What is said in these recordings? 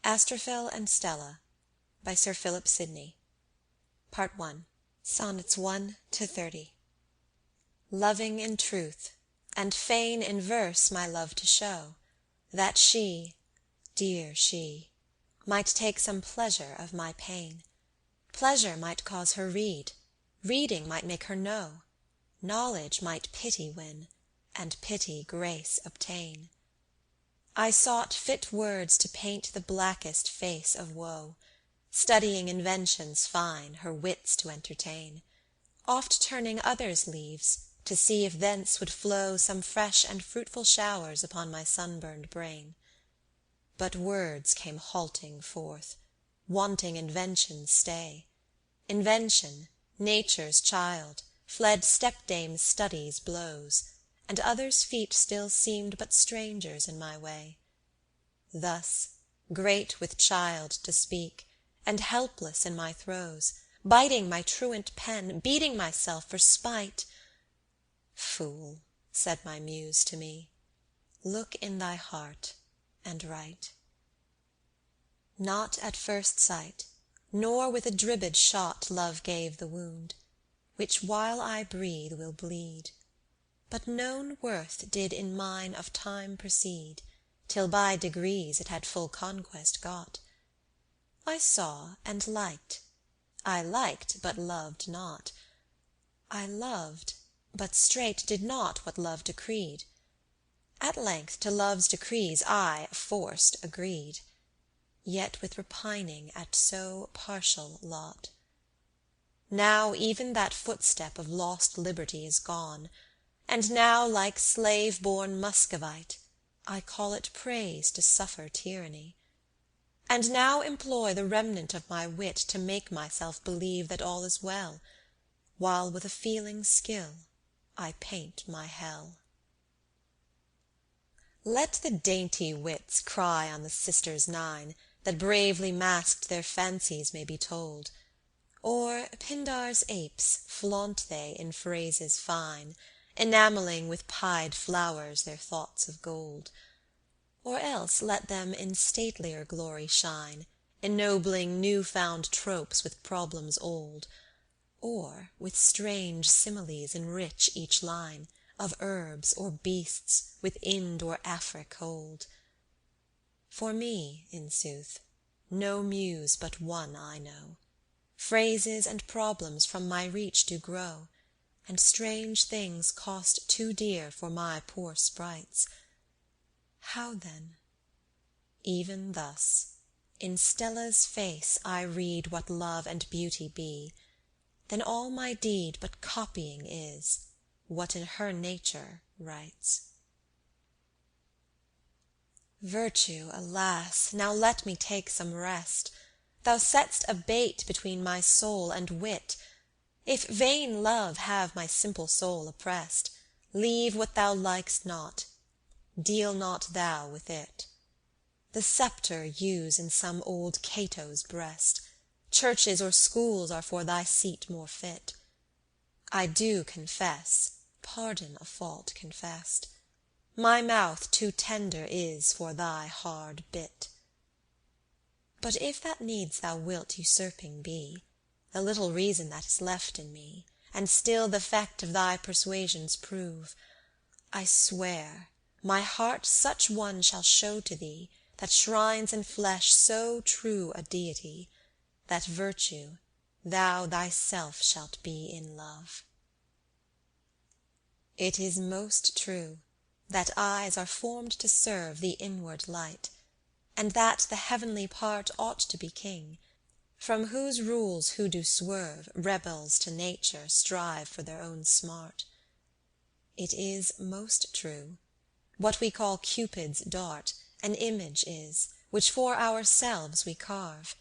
Astrophil and Stella by Sir Philip Sidney. Part 1. Sonnets 1 to 30. Loving in truth, and fain in verse my love to show, that she, dear she, might take some pleasure of my pain. Pleasure might cause her read, reading might make her know, knowledge might pity win, and pity grace obtain. I sought fit words to paint the blackest face of woe, studying inventions fine, her wits to entertain, oft turning others' leaves, to see if thence would flow some fresh and fruitful showers upon my sunburned brain. But words came halting forth, wanting invention's stay. Invention, nature's child, fled stepdame's studies' blows, and others' feet still seemed but strangers in my way. Thus, great with child to speak, and helpless in my throes, biting my truant pen, beating myself for spite. Fool, said my muse to me, look in thy heart and write. Not at first sight, nor with a dribbed shot love gave the wound, which while I breathe will bleed, but known worth did in mine of time proceed, till by degrees it had full conquest got. I saw and liked, I liked but loved not, I loved, but straight did not what love decreed. At length to love's decrees I, forced, agreed, yet with repining at so partial lot. Now even that footstep of lost liberty is gone, and now like slave-born Muscovite, I call it praise to suffer tyranny, and now employ the remnant of my wit to make myself believe that all is well, while with a feeling skill I paint my hell. Let the dainty wits cry on the sisters nine, that bravely masked their fancies may be told, or Pindar's apes flaunt they in phrases fine, enamelling with pied flowers their thoughts of gold. Or else let them in statelier glory shine, ennobling new-found tropes with problems old, or with strange similes enrich each line, of herbs or beasts with Ind or Afric hold. For me, in sooth, no muse but one I know, phrases and problems from my reach do grow, and strange things cost too dear for my poor sprites. How then? Even thus, in Stella's face I read what love and beauty be, then all my deed but copying is, what in her nature writes. Virtue, alas, now let me take some rest, thou set'st a bait between my soul and wit. If vain love have my simple soul oppressed, leave what thou likest not, deal not thou with it. The sceptre use in some old Cato's breast, churches or schools are for thy seat more fit. I do confess, pardon a fault confessed, my mouth too tender is for thy hard bit. But if that needs thou wilt usurping be, the little reason that is left in me, and still th'effect of thy persuasions prove, I swear, my heart such one shall show to thee, that shrines in flesh so true a deity, that virtue, thou thyself shalt be in love. It is most true, that eyes are formed to serve the inward light, and that the heavenly part ought to be king, from whose rules who do swerve, rebels to nature, strive for their own smart. It is most true, what we call Cupid's dart, an image is, which for ourselves we carve,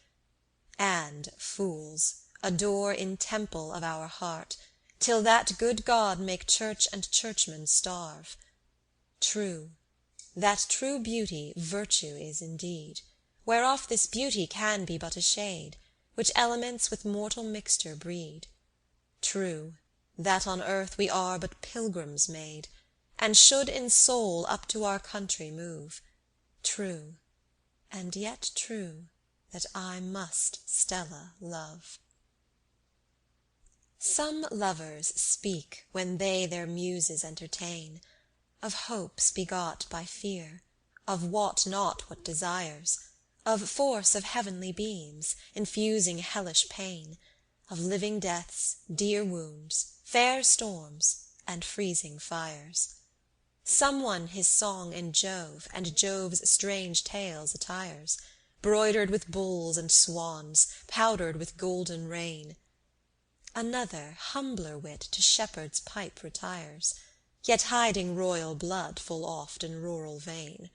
and, fools, adore in temple of our heart, till that good God make church and churchmen starve. True, that true beauty virtue is indeed, whereof this beauty can be but a shade, which elements with mortal mixture breed. True, that on earth we are but pilgrims made, and should in soul up to our country move. True, and yet true, that I must Stella love. Some lovers speak, when they their muses entertain, of hopes begot by fear, of wot not what desires, of force of heavenly beams, infusing hellish pain, of living deaths, dear wounds, fair storms, and freezing fires. Some one his song in Jove, and Jove's strange tales attires, broidered with bulls and swans, powdered with golden rain. Another, humbler wit, to shepherd's pipe retires, yet hiding royal blood full oft in rural vein.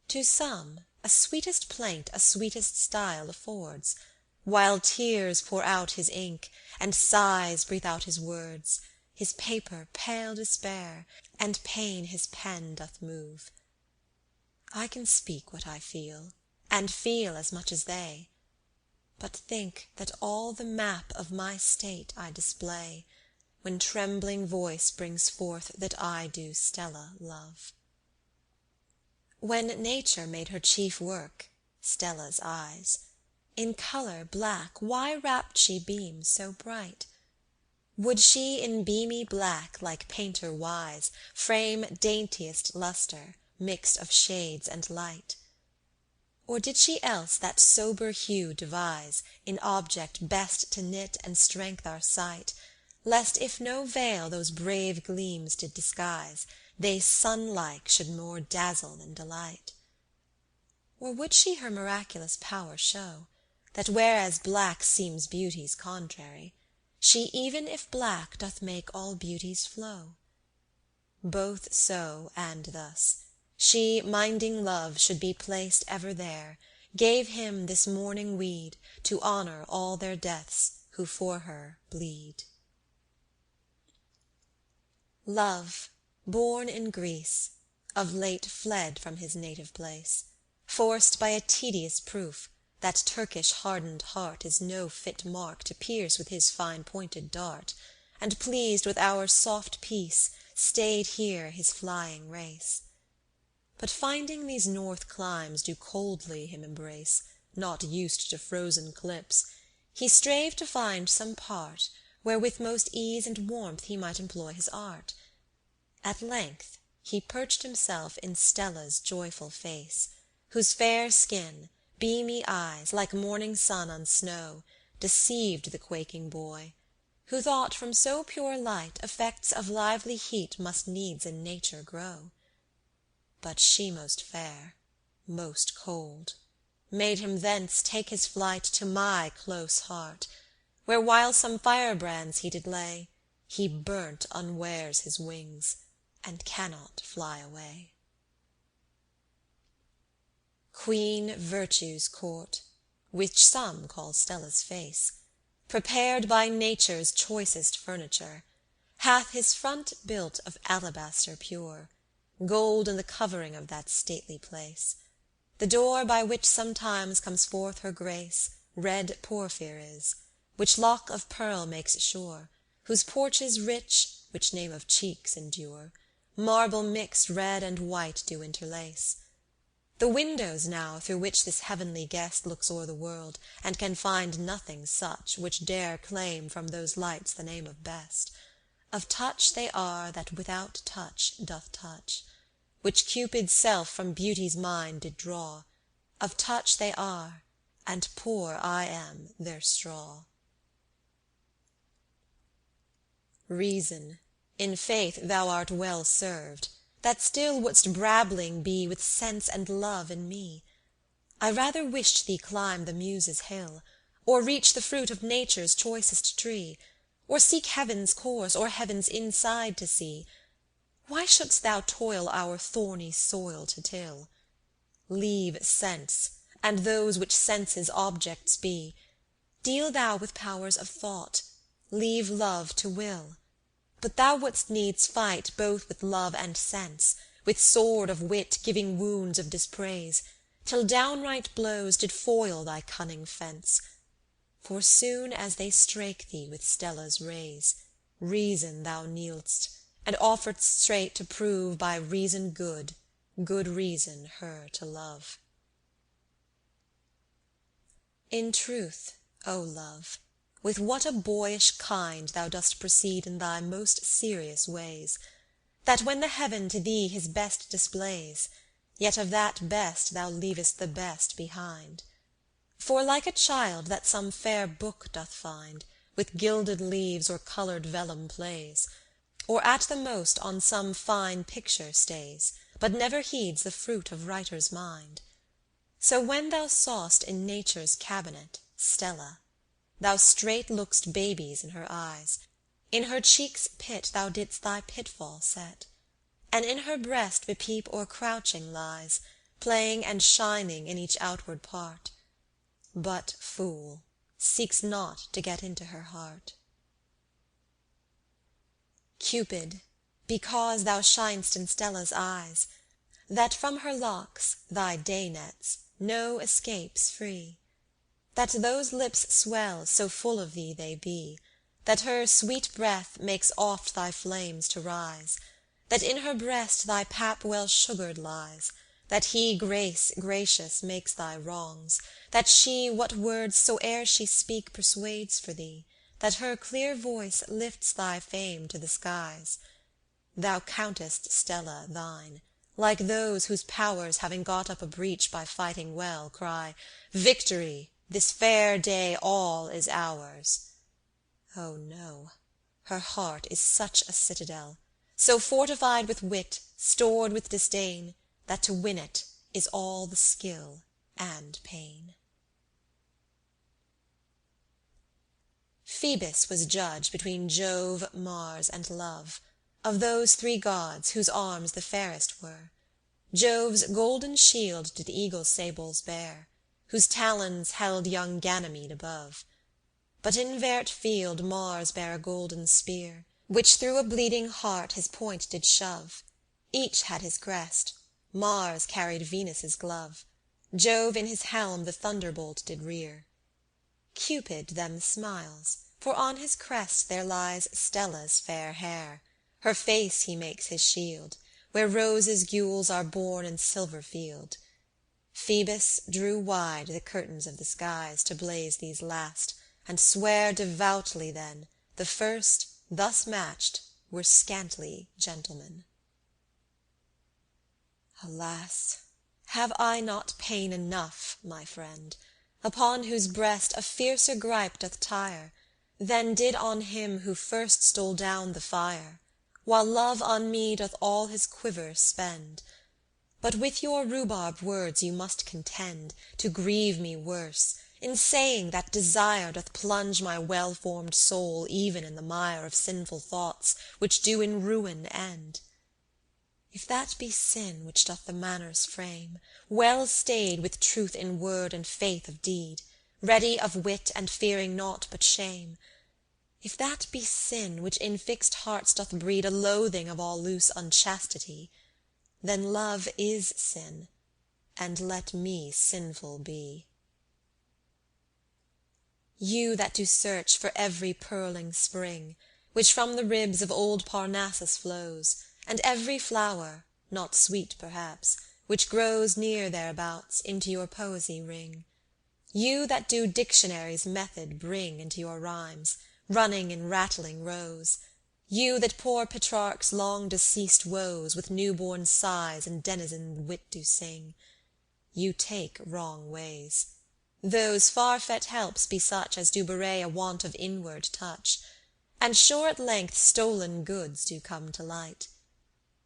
To some, a sweetest plaint a sweetest style affords, while tears pour out his ink, and sighs breathe out his words, his paper pale despair, and pain his pen doth move. I can speak what I feel, and feel as much as they, but think that all the map of my state I display, when trembling voice brings forth that I do Stella love. When Nature made her chief work, Stella's eyes, in colour black why wrapped she beams so bright? Would she in beamy black, like painter wise, frame daintiest lustre, mixed of shades and light? Or did she else that sober hue devise, in object best to knit and strength our sight, lest if no veil those brave gleams did disguise, they sun-like should more dazzle than delight? Or would she her miraculous power show, that whereas black seems beauty's contrary, she even if black doth make all beauties flow? Both so and thus, she, minding love should be placed ever there, gave him this morning weed, to honour all their deaths who for her bleed. Love, born in Greece, of late fled from his native place, forced by a tedious proof, that Turkish hardened heart is no fit mark to pierce with his fine-pointed dart, and pleased with our soft peace, stayed here his flying race. But finding these north climes do coldly him embrace, not used to frozen clips, he strave to find some part, where with most ease and warmth he might employ his art. At length he perched himself in Stella's joyful face, whose fair skin, beamy eyes, like morning sun on snow, deceived the quaking boy, who thought from so pure light effects of lively heat must needs in nature grow. But she most fair, most cold, made him thence take his flight to my close heart, where while some firebrands he did lay, he burnt unwares his wings, and cannot fly away. Queen Virtue's court, which some call Stella's face, prepared by nature's choicest furniture, hath his front built of alabaster pure, gold in the covering of that stately place. The door by which sometimes comes forth her grace, red porphyr is, which lock of pearl makes sure, whose porches rich, which name of cheeks endure, marble mixed red and white do interlace. The windows now through which this heavenly guest looks o'er the world, and can find nothing such, which dare claim from those lights the name of best. Of touch they are that without touch doth touch, which Cupid's self from beauty's mind did draw. Of touch they are, and poor I am their straw. Reason, in faith thou art well served, that still wouldst brabbling be with sense and love in me. I rather wish'd thee climb the Muses' hill, or reach the fruit of nature's choicest tree, or seek heaven's course, or heaven's inside to see. Why shouldst thou toil our thorny soil to till? Leave sense, and those which sense's objects be. Deal thou with powers of thought, leave love to will. But thou wouldst needs fight both with love and sense, with sword of wit giving wounds of dispraise, till downright blows did foil thy cunning fence. For soon as they strake thee with Stella's rays, reason thou kneel'dst, and offeredst straight to prove by reason good, good reason her to love. In truth, O love, with what a boyish kind Thou dost proceed in thy most serious ways, that when the heaven to thee his best displays, yet of that best thou leavest the best behind. For like a child that some fair book doth find, with gilded leaves or coloured vellum plays, or at the most on some fine picture stays, but never heeds the fruit of writer's mind. So when thou saw'st in nature's cabinet Stella, thou straight look'st babies in her eyes, in her cheek's pit thou didst thy pitfall set, and in her breast bepeep or crouching lies, playing and shining in each outward part, but, fool, seeks not to get into her heart. Cupid, because thou shin'st in Stella's eyes, that from her locks, thy day nets, no escapes free, that those lips swell, so full of thee they be, that her sweet breath makes oft thy flames to rise, that in her breast thy pap well sugar'd lies, that he grace gracious makes thy wrongs, that she what words soe'er she speak persuades for thee, that her clear voice lifts thy fame to the skies. Thou countest Stella thine, like those whose powers having got up a breach by fighting well, cry, Victory! This fair day all is ours. Oh no, her heart is such a citadel, so fortified with wit, stored with disdain, that to win it is all the skill and pain. Phoebus was judge between Jove, Mars, and Love, of those three gods, whose arms the fairest were. Jove's golden shield did eagle sables bear, whose talons held young Ganymede above. But in vert field Mars bare a golden spear, which through a bleeding heart his point did shove. Each had his crest, Mars carried Venus' glove, Jove in his helm the thunderbolt did rear. Cupid them smiles, for on his crest there lies Stella's fair hair, her face he makes his shield, where roses' gules are born in silver field. Phoebus drew wide the curtains of the skies to blaze these last, and sware devoutly then, the first, thus matched, were scantly gentlemen. Alas! have I not pain enough, my friend, upon whose breast a fiercer gripe doth tire, than did on him who first stole down the fire, while love on me doth all his quiver spend? But with your rhubarb words you must contend, to grieve me worse, in saying that desire doth plunge my well-form'd soul even in the mire of sinful thoughts, which do in ruin end. If that be sin which doth the manners frame, well stay'd with truth in word and faith of deed, ready of wit and fearing naught but shame, if that be sin which in fixed hearts doth breed a loathing of all loose unchastity, then love is sin, and let me sinful be. You that do search for every purling spring, which from the ribs of old Parnassus flows, and every flower, not sweet perhaps, which grows near thereabouts, into your poesy ring. You that do dictionary's method bring into your rhymes, running in rattling rows. You that pour Petrarch's long deceased woes with new-born sighs and denizen wit do sing. You take wrong ways. Those far-fet helps be such as do bewray a want of inward touch, and sure at length stolen goods do come to light.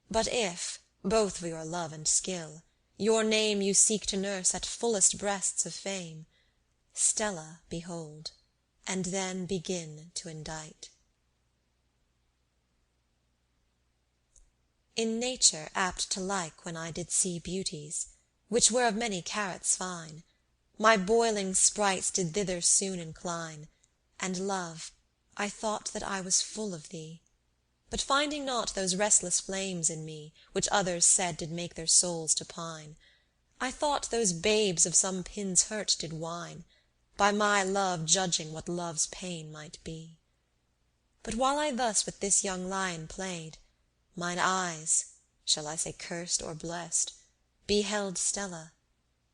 But if, both for your love and skill, your name you seek to nurse at fullest breasts of fame, Stella behold, and then begin to indite. In nature apt to like when I did see beauties, which were of many carats fine, my boiling sprites did thither soon incline, and love, I thought that I was full of thee, but finding not those restless flames in me, which others said did make their souls to pine, I thought those babes of some pin's hurt did whine, by my love judging what love's pain might be. But while I thus with this young lion played, mine eyes, shall I say cursed or blessed, beheld Stella.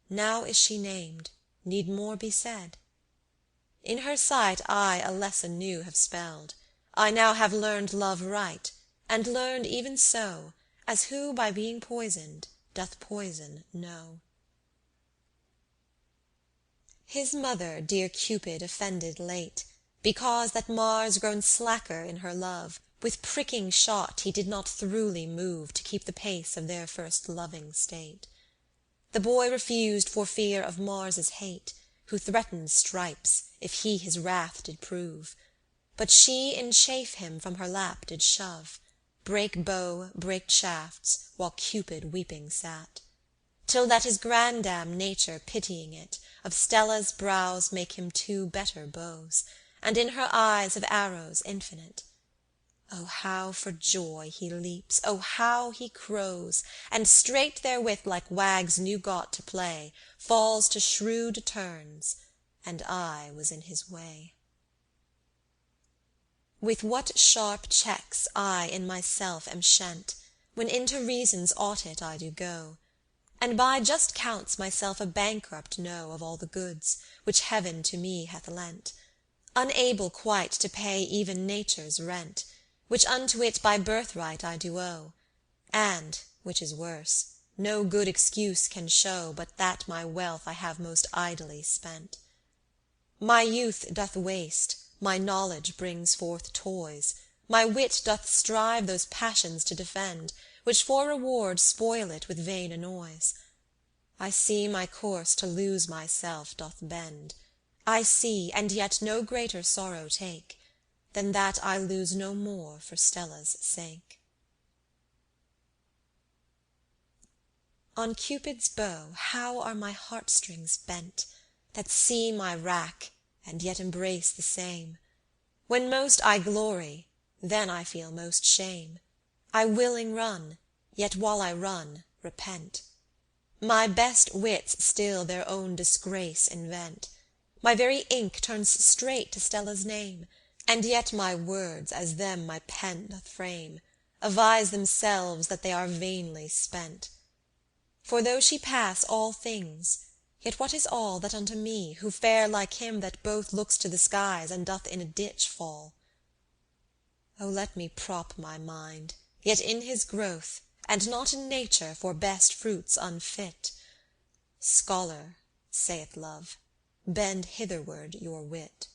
Now is she named, need more be said? In her sight I a lesson new have spelled. I now have learned love right, and learned even so, as who by being poisoned doth poison know. His mother dear Cupid offended late, because that Mars grown slacker in her love, with pricking shot he did not throughly move to keep the pace of their first loving state. The boy refused for fear of Mars's hate, who threatened stripes, if he his wrath did prove. But she in chafe him from her lap did shove, brake bow, brake shafts, while Cupid weeping sat. Till that his grandam nature pitying it, of Stella's brows make him 2 better bows, and in her eyes of arrows infinite. Oh how for joy he leaps, oh how he crows, and straight therewith like wags new got to play, falls to shrewd turns, and I was in his way. With what sharp checks I in myself am shent, when into reason's audit I do go, and by just counts myself a bankrupt know of all the goods, which heaven to me hath lent, unable quite to pay even nature's rent, which unto it by birthright I do owe, and, which is worse, no good excuse can show but that my wealth I have most idly spent. My youth doth waste, my knowledge brings forth toys, my wit doth strive those passions to defend, which for reward spoil it with vain annoys. I see my course to lose myself doth bend, I see, and yet no greater sorrow take, than that I lose no more for Stella's sake. On Cupid's bow how are my heartstrings bent, that see my rack, and yet embrace the same. When most I glory, then I feel most shame. I willing run, yet while I run, repent. My best wits still their own disgrace invent. My very ink turns straight to Stella's name, and yet my words, as them my pen doth frame, avise themselves that they are vainly spent. For though she pass all things, yet what is all that unto me, who fare like him that both looks to the skies and doth in a ditch fall? O let me prop my mind, yet in his growth, and not in nature for best fruits unfit. Scholar, saith love, bend hitherward your wit.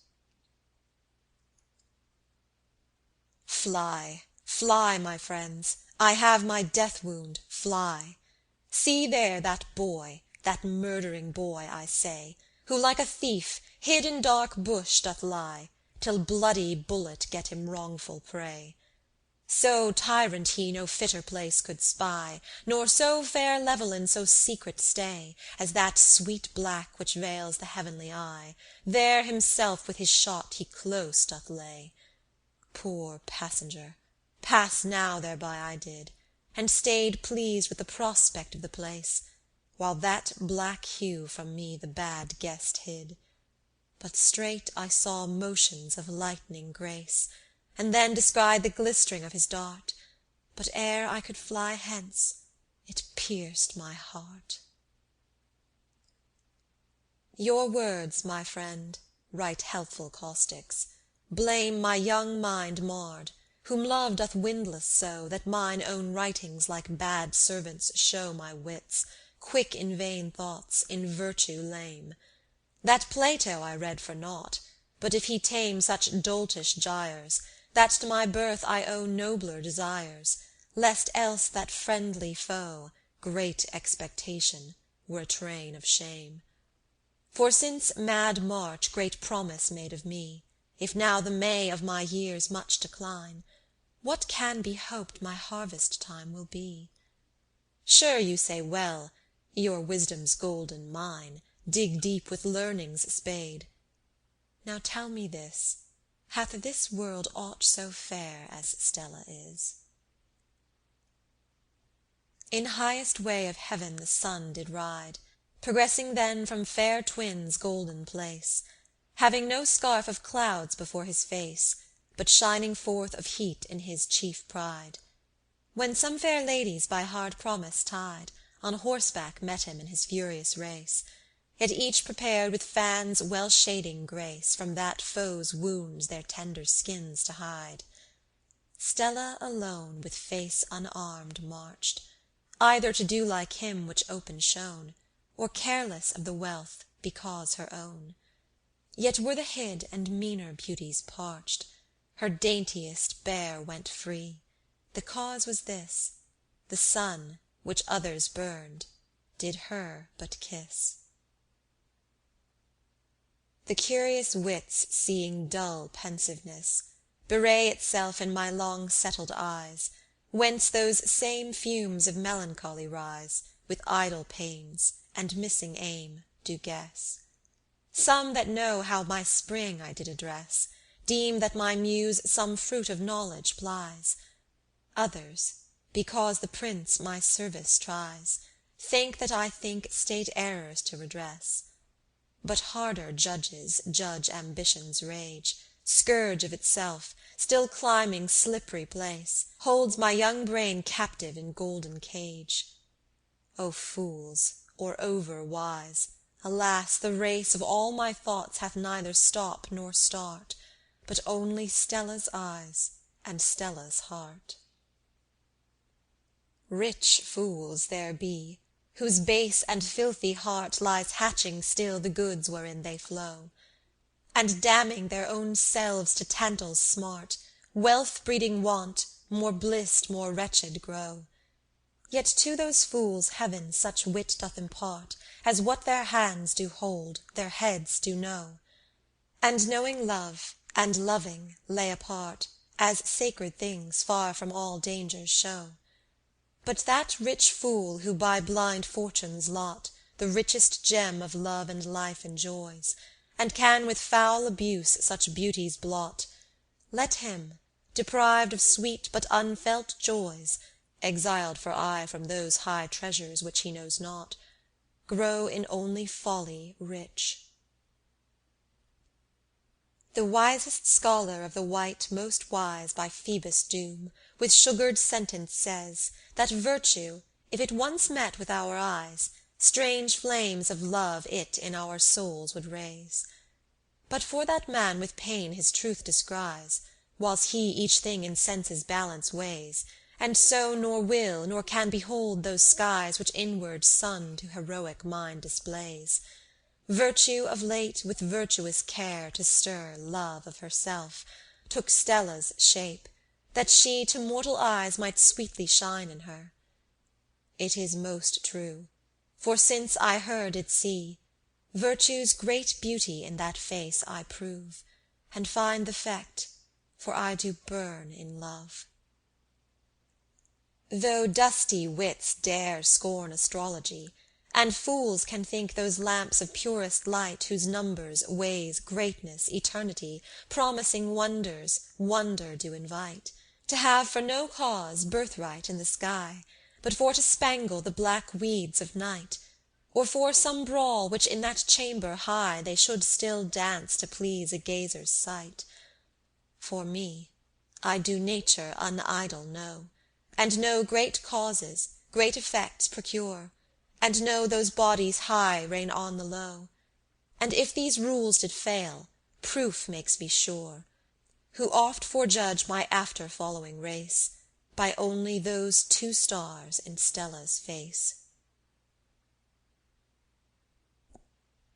Fly, fly, my friends, I have my death wound, fly. See there that boy, that murdering boy, I say, who like a thief, hid in dark bush doth lie, till bloody bullet get him wrongful prey. So tyrant he no fitter place could spy, nor so fair Levelin so secret stay, as that sweet black which veils the heavenly eye, there himself with his shot he close doth lay. Poor passenger, pass now thereby I did, and stayed pleased with the prospect of the place, while that black hue from me the bad guest hid. But straight I saw motions of lightning grace, and then descried the glistering of his dart, but ere I could fly hence, it pierced my heart. Your words, my friend, right helpful caustics, blame my young mind marred, whom love doth windlass so, that mine own writings like bad servants show my wits, quick in vain thoughts, in virtue lame. That Plato I read for naught, but if he tame such doltish gyres, that to my birth I owe nobler desires, lest else that friendly foe, great expectation, were a train of shame. For since mad March great promise made of me, if now the May of my years much decline, what can be hoped my harvest time will be? Sure you say well, your wisdom's golden mine, dig deep with learning's spade. Now tell me this, hath this world aught so fair as Stella is? In highest way of heaven the sun did ride, progressing then from fair twins' golden place, having no scarf of clouds before his face, but shining forth of heat in his chief pride. When some fair ladies by hard promise tied, on horseback met him in his furious race, yet each prepared with fans well shading grace, from that foe's wounds their tender skins to hide. Stella alone with face unarmed marched, either to do like him which open shone, or careless of the wealth because her own. Yet were the hid and meaner beauties parched, her daintiest bare went free. The cause was this: the sun, which others burned, did her but kiss. The curious wits, seeing dull pensiveness, bewray itself in my long settled eyes, whence those same fumes of melancholy rise, with idle pains, and missing aim, do guess. Some that know how my spring I did address, deem that my muse some fruit of knowledge plies. Others, because the prince my service tries, think that I think state errors to redress. But harder judges judge ambition's rage, scourge of itself, still climbing slippery place, holds my young brain captive in golden cage. O fools, or over wise, alas, the race of all my thoughts hath neither stop nor start, but only Stella's eyes and Stella's heart. Rich fools there be, whose base and filthy heart lies hatching still the goods wherein they flow, and damning their own selves to Tantal's smart, wealth breeding want, more blissed more wretched grow. Yet to those fools heaven such wit doth impart, as what their hands do hold, their heads do know, and knowing love, and loving, lay apart, as sacred things far from all dangers show. But that rich fool who by blind fortune's lot the richest gem of love and life enjoys, and can with foul abuse such beauties blot, let him, deprived of sweet but unfelt joys, exiled for aye from those high treasures which he knows not, grow in only folly rich. The wisest scholar of the wight most wise by Phoebus' doom, with sugared sentence says, that virtue, if it once met with our eyes, strange flames of love it in our souls would raise. But for that man with pain his truth descries, whiles he each thing in sense's balance weighs, and so nor will nor can behold those skies which inward sun to heroic mind displays. Virtue of late with virtuous care to stir love of herself, took Stella's shape, that she to mortal eyes might sweetly shine in her. It is most true, for since I her did see, virtue's great beauty in that face I prove, and find the effect, for I do burn in love. Though dusty wits dare scorn astrology, and fools can think those lamps of purest light, whose numbers, ways, greatness, eternity, promising wonders, wonder do invite, to have for no cause birthright in the sky, but for to spangle the black weeds of night, or for some brawl which in that chamber high they should still dance to please a gazer's sight. For me, I do nature unidle know, and know great causes, great effects procure, and know those bodies high reign on the low. And if these rules did fail, proof makes me sure, who oft forejudge my after following race, by only those two stars in Stella's face.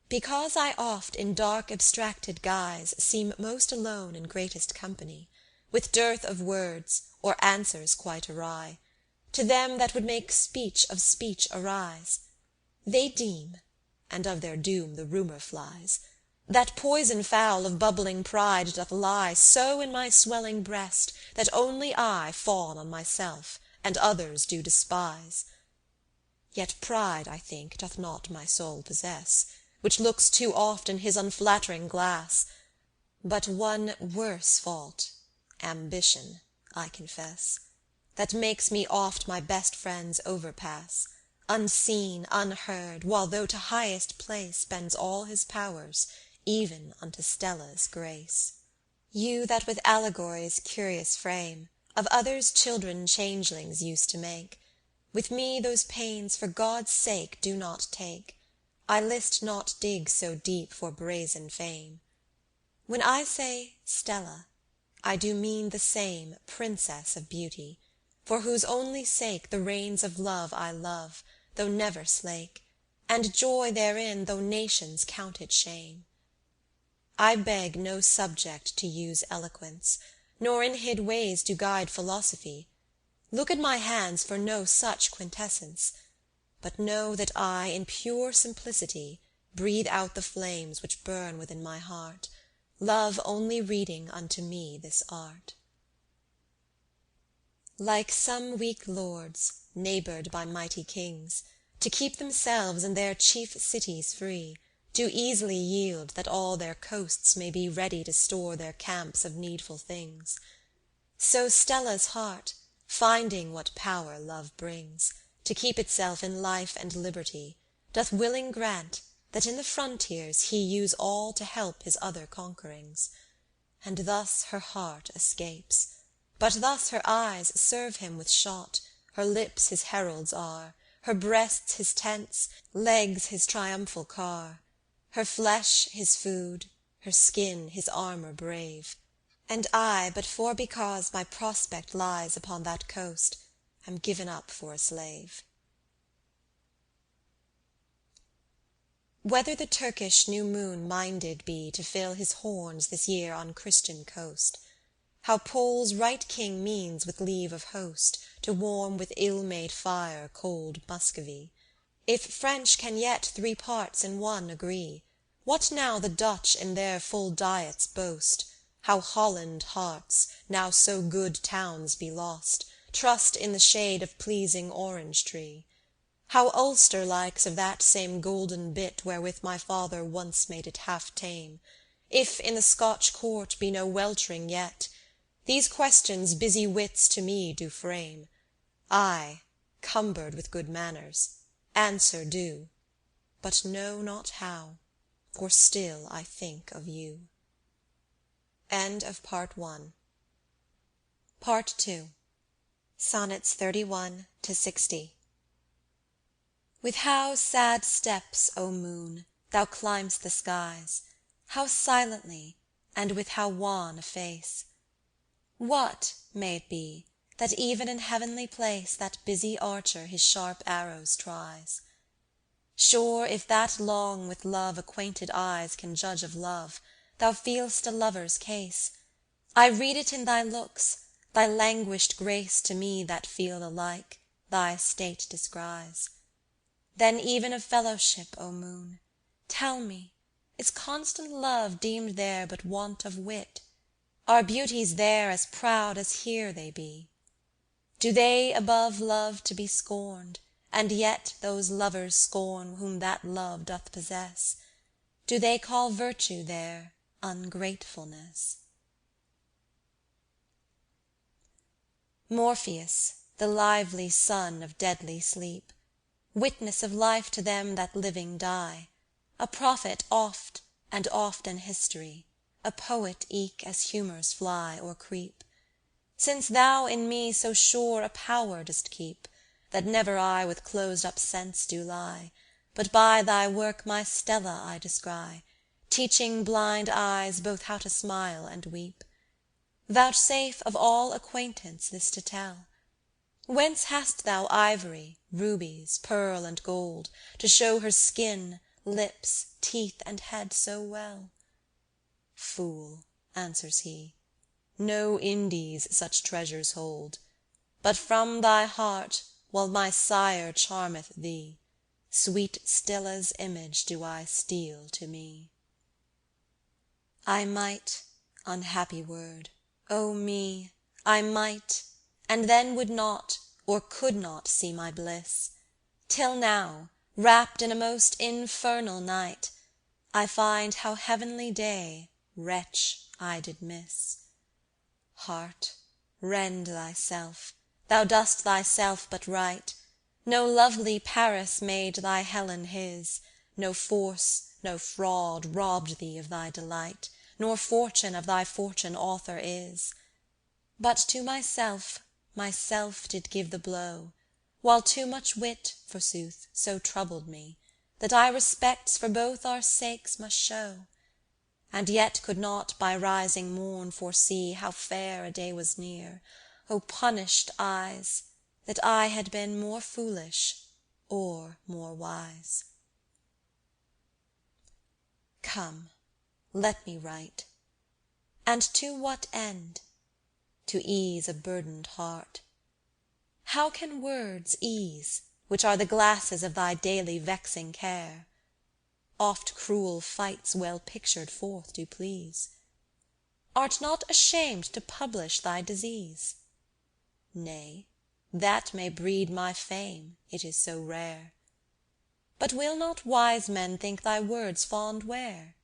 Because I oft in dark abstracted guise seem most alone in greatest company, with dearth of words, or answers quite awry, to them that would make speech of speech arise, they deem, and of their doom the rumour flies, that poison foul of bubbling pride doth lie so in my swelling breast, that only I fawn on myself, and others do despise. Yet pride, I think, doth not my soul possess, which looks too oft in his unflattering glass, but one worse fault, ambition, I confess, that makes me oft my best friends overpass, unseen, unheard, while though to highest place spends all his powers, even unto Stella's grace. You that with allegories curious frame, of others' children changelings used to make, with me those pains for God's sake do not take. I list not dig so deep for brazen fame. When I say Stella, I do mean the same Princess of beauty, for whose only sake the reins of love I love, though never slake, and joy therein though nations count it shame. I beg no subject to use eloquence, nor in hid ways to guide philosophy. Look at my hands for no such quintessence, but know that I in pure simplicity breathe out the flames which burn within my heart, love only reading unto me this art. Like some weak lords, neighboured by mighty kings, to keep themselves and their chief cities free, do easily yield that all their coasts may be ready to store their camps of needful things. So Stella's heart, finding what power love brings, to keep itself in life and liberty, doth willing grant that in the frontiers he use all to help his other conquerings. And thus her heart escapes, but thus her eyes serve him with shot, her lips his heralds are, her breasts his tents, legs his triumphal car, her flesh his food, her skin his armour brave. And I, but for because my prospect lies upon that coast, am given up for a slave. Whether the Turkish new moon minded be to fill his horns this year on Christian coast, how Pol's right king means with leave of host to warm with ill-made fire cold Muscovy, if French can yet 3 parts in 1 agree, what now the Dutch in their full diets boast, how Holland hearts, now so good towns be lost, trust in the shade of pleasing orange tree, how Ulster likes of that same golden bit wherewith my father once made it half tame, if in the Scotch court be no weltering yet, these questions busy wits to me do frame, I, cumbered with good manners, answer do, but know not how, for still I think of you. End of Part 1. Part 2. Sonnets 31 to 60. With how sad steps, O moon, thou climb'st the skies, how silently, and with how wan a face! What, may it be, that even in heavenly place that busy archer his sharp arrows tries? Sure, if that long with love acquainted eyes can judge of love, thou feel'st a lover's case. I read it in thy looks, thy languished grace to me that feel the like, thy state descries. Then even of fellowship, O moon, tell me, is constant love deemed there but want of wit? Are beauties there as proud as here they be? Do they above love to be scorned, and yet those lovers scorn whom that love doth possess? Do they call virtue there ungratefulness? Morpheus, the lively son of deadly sleep, witness of life to them that living die, a prophet oft, and oft an history, a poet eke as humours fly or creep, since thou in me so sure a power dost keep, that never I with closed up sense do lie, but by thy work my Stella I descry, teaching blind eyes both how to smile and weep. Vouchsafe of all acquaintance this to tell, whence hast thou ivory, rubies, pearl and gold, to show her skin, lips, teeth and head so well? Fool, answers he, no Indies such treasures hold, but from thy heart, while my sire charmeth thee, sweet Stella's image do I steal to me. I might, unhappy word, O me, I might, and then would not, or could not see my bliss, till now, wrapped in a most infernal night, I find how heavenly day, wretch, I did miss. Heart, rend thyself, thou dost thyself but right, no lovely Paris made thy Helen his, no force, no fraud robbed thee of thy delight, nor fortune of thy fortune author is. But to myself did give the blow, while too much wit, forsooth, so troubled me, that I respects for both our sakes must show, and yet could not by rising morn foresee how fair a day was near. O punished eyes, that I had been more foolish or more wise. Come, let me write. And to what end? To ease a burdened heart. How can words ease, which are the glasses of thy daily vexing care? Oft cruel fights well pictured forth do please. Art not ashamed to publish thy disease? Nay, that may breed my fame, it is so rare. But will not wise men think thy words fond wear?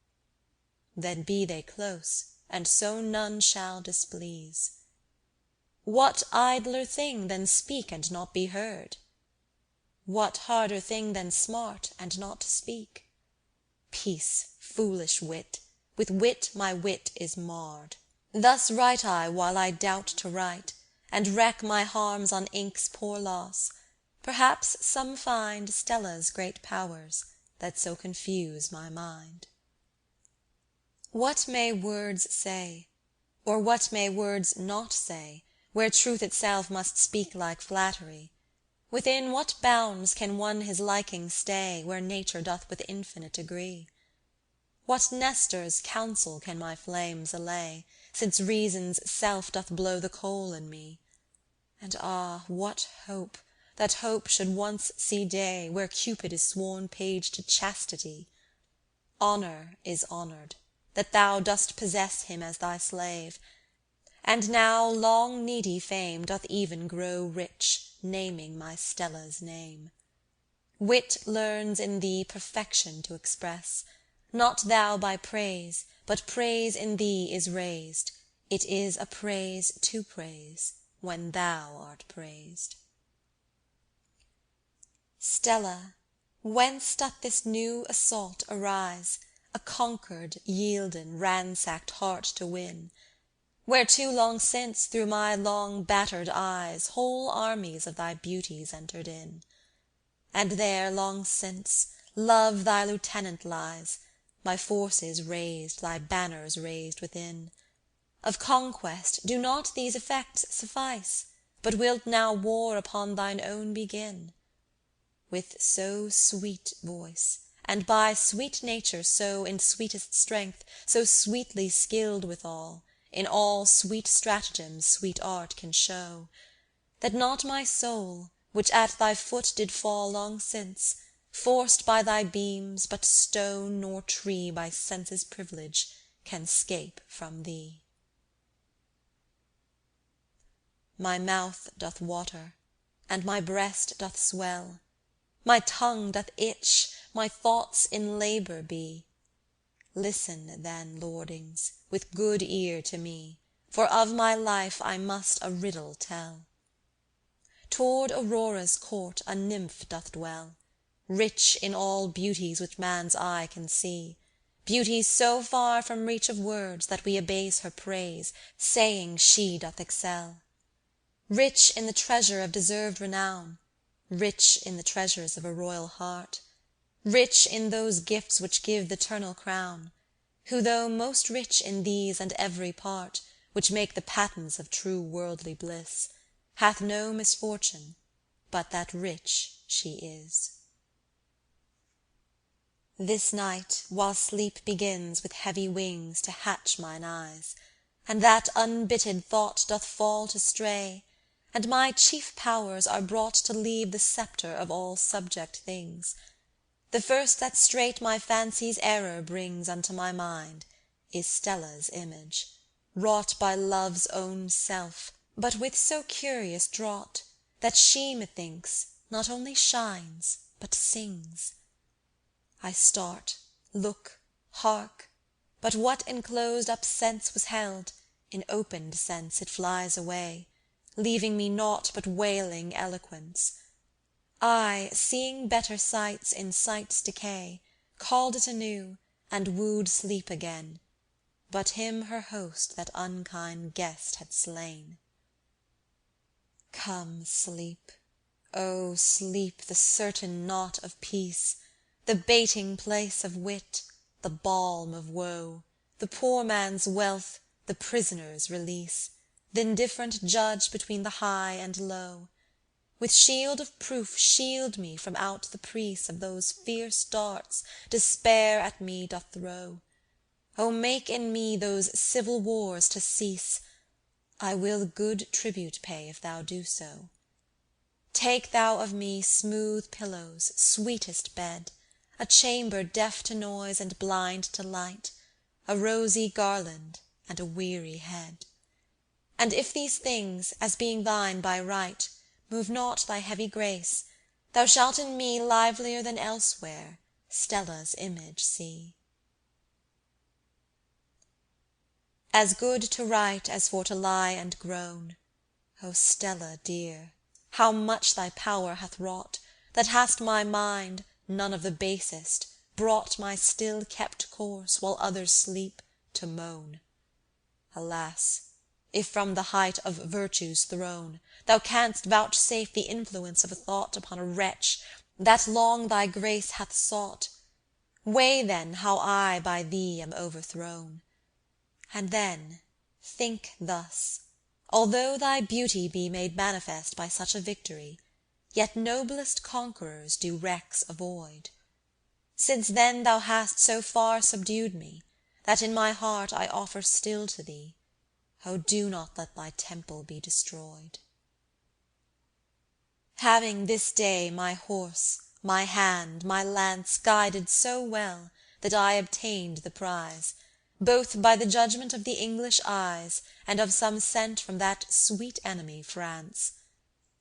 Then be they close, and so none shall displease. What idler thing than speak and not be heard? What harder thing than smart and not to speak? Peace, foolish wit, with wit my wit is marred. Thus write I while I doubt to write, and wreak my harms on ink's poor loss. Perhaps some find Stella's great powers, that so confuse my mind. What may words say, or what may words not say, where truth itself must speak like flattery? Within what bounds can one his liking stay, where nature doth with infinite agree? What Nestor's counsel can my flames allay, since reason's self doth blow the coal in me? And ah, what hope, that hope should once see day, where Cupid is sworn page to chastity? Honour is honoured, that thou dost possess him as thy slave, and now long needy fame doth even grow rich, naming my Stella's name. Wit learns in thee perfection to express, not thou by praise, but praise in thee is raised, it is a praise to praise, when thou art praised. Stella, whence doth this new assault arise, a conquered, yielden, ransacked heart to win? Where too long since through my long battered eyes whole armies of thy beauties entered in. And there long since love thy lieutenant lies, my forces raised, thy banners raised within. Of conquest do not these effects suffice, but wilt now war upon thine own begin? With so sweet voice, and by sweet nature so in sweetest strength, so sweetly skilled withal, in all sweet stratagems sweet art can show, that not my soul, which at thy foot did fall long since, forced by thy beams, but stone nor tree by sense's privilege, can scape from thee. My mouth doth water, and my breast doth swell, my tongue doth itch, my thoughts in labour be. Listen then, lordings, with good ear to me, for of my life I must a riddle tell. Toward Aurora's court a nymph doth dwell, rich in all beauties which man's eye can see, beauties so far from reach of words that we abase her praise, saying she doth excel. Rich in the treasure of deserved renown, rich in the treasures of a royal heart, rich in those gifts which give th' eternal crown, who though most rich in these and every part, which make the patents of true worldly bliss, hath no misfortune, but that rich she is. This night, while sleep begins with heavy wings to hatch mine eyes, and that unbitted thought doth fall to stray, and my chief powers are brought to leave the sceptre of all subject things, the first that straight my fancy's error brings unto my mind, is Stella's image, wrought by love's own self, but with so curious draught, that she, methinks, not only shines, but sings. I start, look, hark, but what enclosed up sense was held, in opened sense it flies away, leaving me naught but wailing eloquence. I, seeing better sights in sight's decay, called it anew, and wooed sleep again, but him her host that unkind guest had slain. Come, sleep, O sleep, the certain knot of peace, the baiting place of wit, the balm of woe, the poor man's wealth, the prisoner's release, th' indifferent judge between the high and low. With shield of proof shield me from out the prease of those fierce darts despair at me doth throw. O make in me those civil wars to cease, I will good tribute pay if thou do so. Take thou of me smooth pillows, sweetest bed, a chamber deaf to noise and blind to light, a rosy garland, and a weary head. And if these things, as being thine by right, move not thy heavy grace, thou shalt in me livelier than elsewhere Stella's image see. As good to write as for to lie and groan, O Stella dear, how much thy power hath wrought, that hast my mind, none of the basest, brought my still kept course, while others sleep, to moan. Alas, if from the height of virtue's throne thou canst vouchsafe the influence of a thought upon a wretch that long thy grace hath sought, weigh then how I by thee am overthrown. And then think thus, although thy beauty be made manifest by such a victory, yet noblest conquerors do wrecks avoid. Since then thou hast so far subdued me, that in my heart I offer still to thee, O do not let thy temple be destroyed. Having this day my horse, my hand, my lance guided so well, that I obtained the prize, both by the judgment of the English eyes, and of some sent from that sweet enemy France.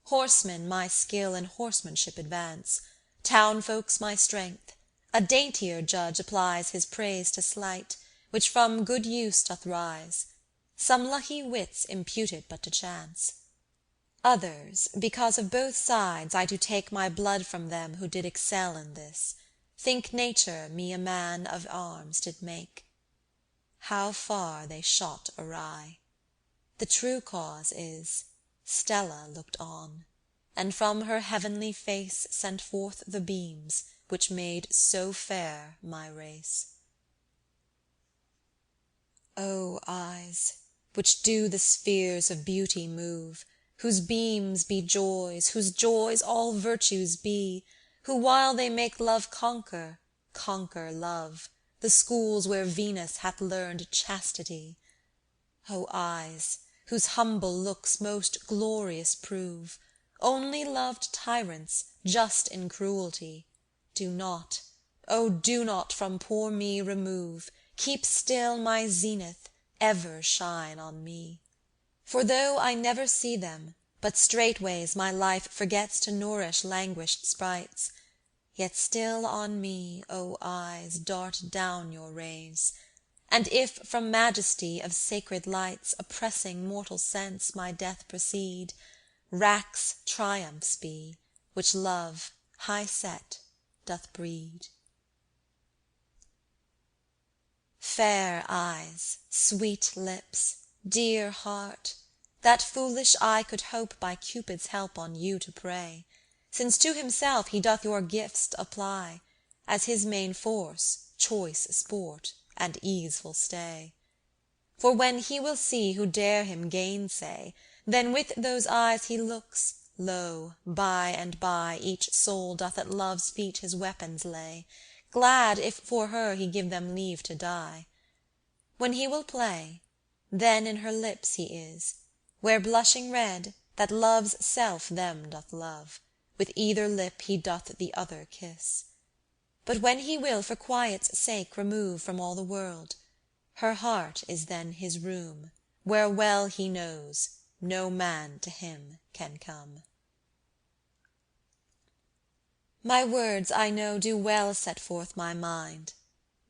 Horsemen my skill in horsemanship advance, town-folks my strength, a daintier judge applies his praise to sleight, which from good use doth rise, some lucky wits impute it but to chance. Others, because of both sides I do take my blood from them who did excel in this, think nature me a man of arms did make. How far they shot awry! The true cause is, Stella looked on, and from her heavenly face sent forth the beams, which made so fair my race. O eyes, which do the spheres of beauty move, whose beams be joys, whose joys all virtues be, who while they make love conquer, conquer love, the schools where Venus hath learned chastity. O eyes, whose humble looks most glorious prove, only loved tyrants, just in cruelty, do not, O do not from poor me remove, keep still my zenith, ever shine on me. For though I never see them, but straightways my life forgets to nourish languished sprites, yet still on me, O eyes, dart down your rays, and if from majesty of sacred lights oppressing mortal sense my death proceed, racks triumphs be, which love, high set, doth breed. Fair eyes, sweet lips, dear heart, that foolish eye could hope by Cupid's help on you to prey, since to himself he doth your gifts apply, as his main force, choice sport, and easeful stay. For when he will see who dare him gainsay, then with those eyes he looks, lo, by and by each soul doth at love's feet his weapons lay, glad if for her he give them leave to die. When he will play, then in her lips he is, where blushing red, that love's self them doth love, with either lip he doth the other kiss. But when he will for quiet's sake remove from all the world, her heart is then his room, where well he knows no man to him can come. My words I know do well set forth my mind.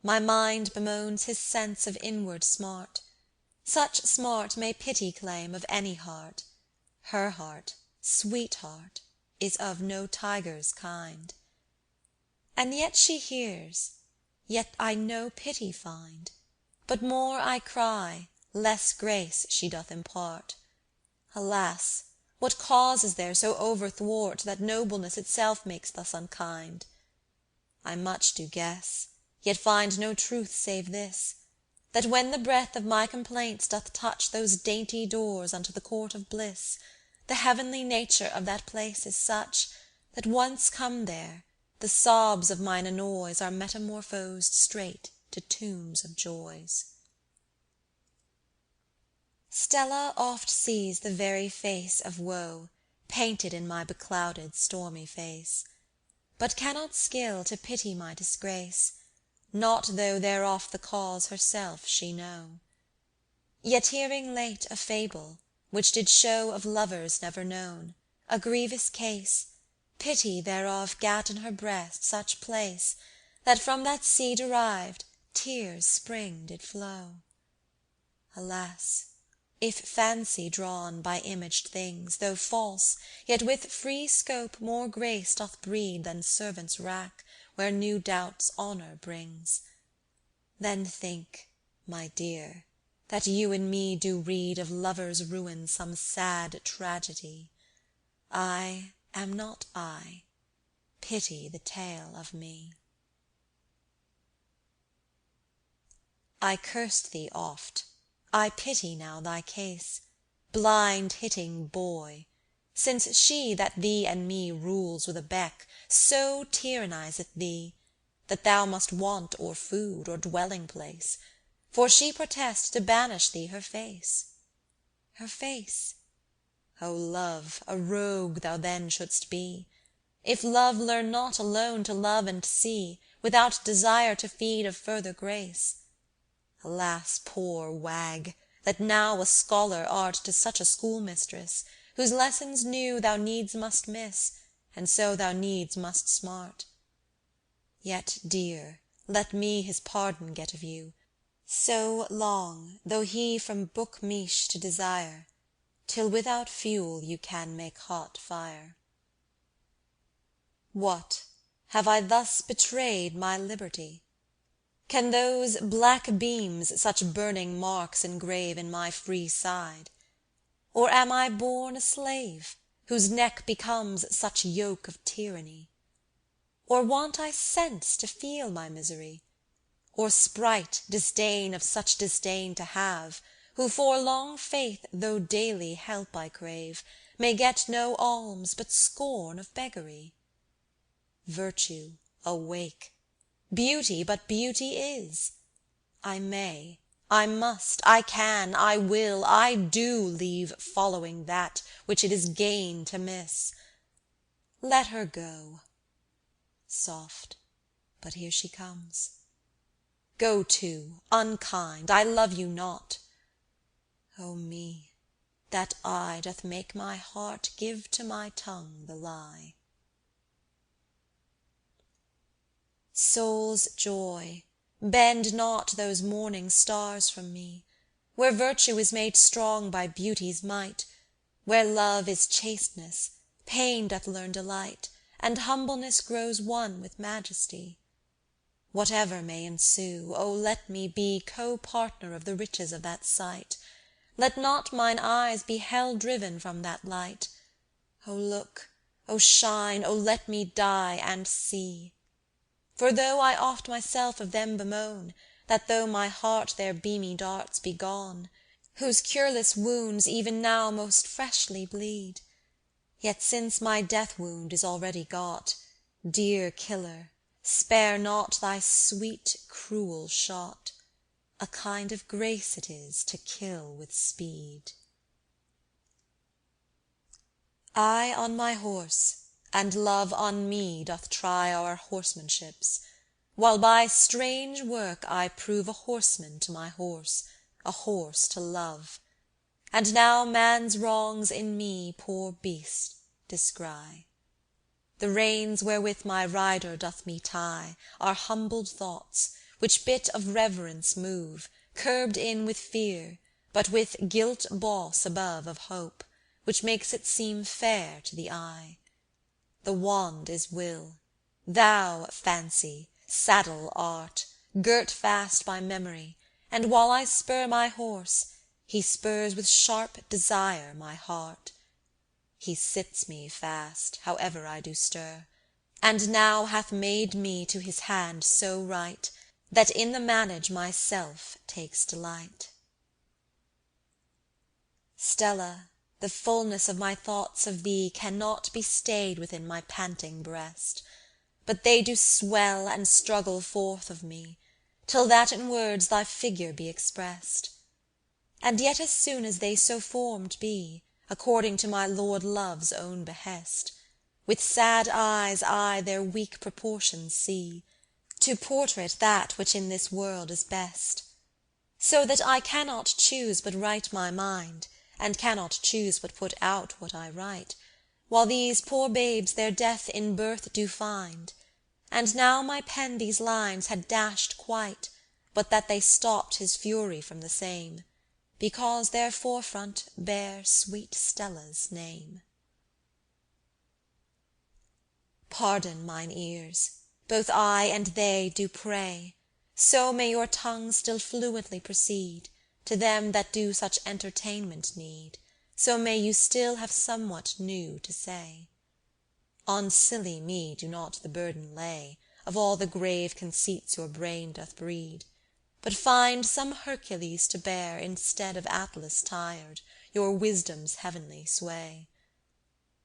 My mind bemoans his sense of inward smart. Such smart may pity claim of any heart. Her heart, sweetheart, is of no tiger's kind. And yet she hears, yet I no pity find, but more I cry, less grace she doth impart. Alas! what cause is there so overthwart, that nobleness itself makes thus unkind? I much do guess, yet find no truth save this, that when the breath of my complaints doth touch those dainty doors unto the court of bliss, the heavenly nature of that place is such, that once come there, the sobs of mine annoys are metamorphosed straight to tombs of joys. Stella oft sees the very face of woe painted in my beclouded stormy face, but cannot skill to pity my disgrace, not though thereof the cause herself she know. Yet hearing late a fable, which did show of lovers never known, a grievous case, pity thereof gat in her breast such place, that from that sea derived tears spring did flow. Alas! if fancy drawn by imaged things, though false, yet with free scope more grace doth breed than servants' rack, where new doubts honour brings. Then think, my dear, that you in me do read of lovers' ruin some sad tragedy. I am not I, pity the tale of me. I cursed thee oft, I pity now thy case, blind hitting boy, since she that thee and me rules with a beck so tyrannizeth thee, that thou must want or food or dwelling place, for she protest to banish thee her face. Her face? O love, a rogue thou then shouldst be, if love learn not alone to love and see, without desire to feed of further grace. Alas, poor wag, that now a scholar art to such a schoolmistress, whose lessons new thou needs must miss, and so thou needs must smart. Yet, dear, let me his pardon get of you, so long though he from book miche to desire, till without fuel you can make hot fire. What, have I thus betrayed my liberty? Can those black beams such burning marks engrave in my free side? Or am I born a slave, whose neck becomes such yoke of tyranny? Or want I sense to feel my misery? Or sprite, disdain of such disdain to have, who for long faith, though daily help I crave, may get no alms but scorn of beggary? Virtue, awake! Beauty but beauty is. I may, I must, I can, I will, I do leave following that which it is gain to miss. Let her go. Soft, but here she comes. Go to, unkind, I love you not. O me, that eye doth make my heart give to my tongue the lie. Soul's joy, bend not those morning stars from me, where virtue is made strong by beauty's might, where love is chasteness, pain doth learn delight, and humbleness grows one with majesty. Whatever may ensue, O let me be co-partner of the riches of that sight. Let not mine eyes be hell-driven from that light. O look, O shine, O let me die and see. For though I oft myself of them bemoan, that though my heart their beamy darts be gone, whose cureless wounds even now most freshly bleed, yet since my death wound is already got, dear killer, spare not thy sweet cruel shot, a kind of grace it is to kill with speed. I on my horse, and love on me doth try our horsemanships, while by strange work I prove a horseman to my horse, a horse to love, and now man's wrongs in me, poor beast, descry. The reins wherewith my rider doth me tie are humbled thoughts, which bit of reverence move, curbed in with fear, but with gilt boss above of hope, which makes it seem fair to the eye. The wand is will, thou, fancy, saddle art, girt fast by memory, and while I spur my horse, he spurs with sharp desire my heart. He sits me fast, however I do stir, and now hath made me to his hand so right, that in the manage myself takes delight. Stella, the fulness of my thoughts of thee cannot be stayed within my panting breast, but they do swell and struggle forth of me, till that in words thy figure be expressed. And yet as soon as they so formed be, according to my Lord Love's own behest, with sad eyes I their weak proportions see, to portrait that which in this world is best. So that I cannot choose but write my mind, and cannot choose but put out what I write, while these poor babes their death in birth do find. And now my pen these lines had dashed quite, but that they stopped his fury from the same, because their forefront bare sweet Stella's name. Pardon mine ears, both I and they do pray, so may your tongues still fluently proceed, to them that do such entertainment need, so may you still have somewhat new to say. On silly me do not the burden lay, of all the grave conceits your brain doth breed, but find some Hercules to bear instead of Atlas tired, your wisdom's heavenly sway.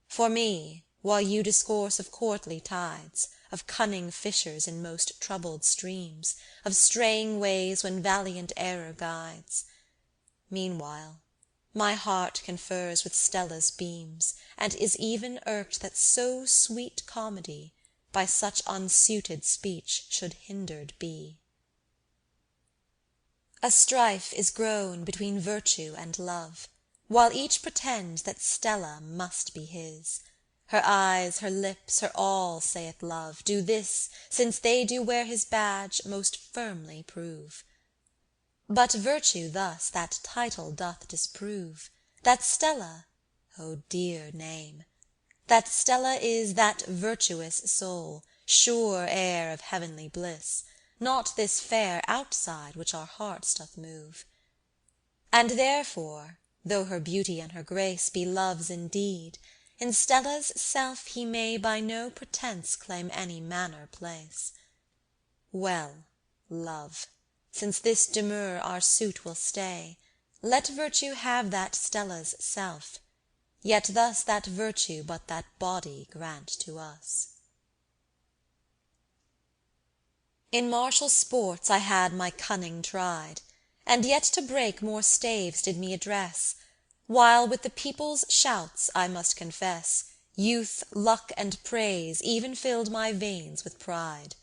For me, while you discourse of courtly tides, of cunning fishers in most troubled streams, of straying ways when valiant error guides, meanwhile my heart confers with Stella's beams, and is even irked that so sweet comedy by such unsuited speech should hindered be. A strife is grown between virtue and love, while each pretends that Stella must be his. Her eyes, her lips, her all, saith love, do this, since they do wear his badge, most firmly prove. But virtue thus that title doth disprove, that Stella, O dear name, that Stella is that virtuous soul, sure heir of heavenly bliss, not this fair outside which our hearts doth move. And therefore, though her beauty and her grace be love's indeed, in Stella's self he may by no pretence claim any manner place. Well, love, since this demur our suit will stay, let virtue have that Stella's self, yet thus that virtue but that body grant to us. In martial sports I had my cunning tried, and yet to break more staves did me address, while with the people's shouts, I must confess, youth, luck, and praise even filled my veins with pride.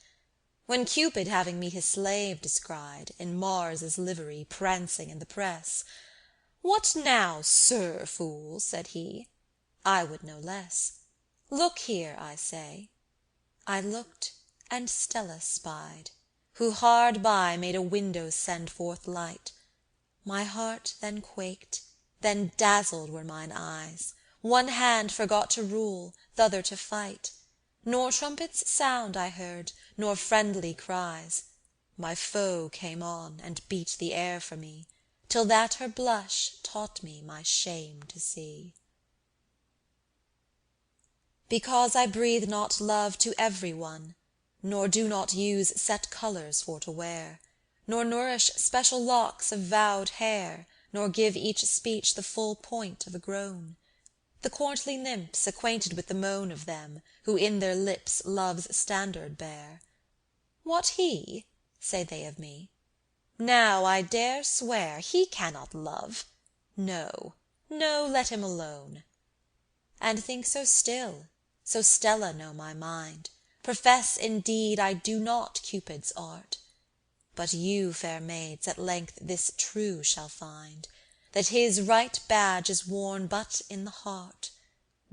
When Cupid having me his slave descried, in Mars's livery prancing in the press, "What now, sir fool?" said he. I would no less. "Look here," I say. I looked, and Stella spied, who hard by made a window send forth light. My heart then quaked, then dazzled were mine eyes, one hand forgot to rule, th'other to fight, nor trumpet's sound I heard, nor friendly cries. My foe came on, and beat the air for me, till that her blush taught me my shame to see. Because I breathe not love to every one, nor do not use set colours for to wear, nor nourish special locks of vowed hair, nor give each speech the full point of a groan, the courtly nymphs acquainted with the moan of them, who in their lips love's standard bear. What he? Say they of me. Now I dare swear he cannot love. No, no, let him alone. And think so still, so Stella know my mind, profess indeed I do not Cupid's art. But you, fair maids, at length this true shall find, that his right badge is worn but in the heart.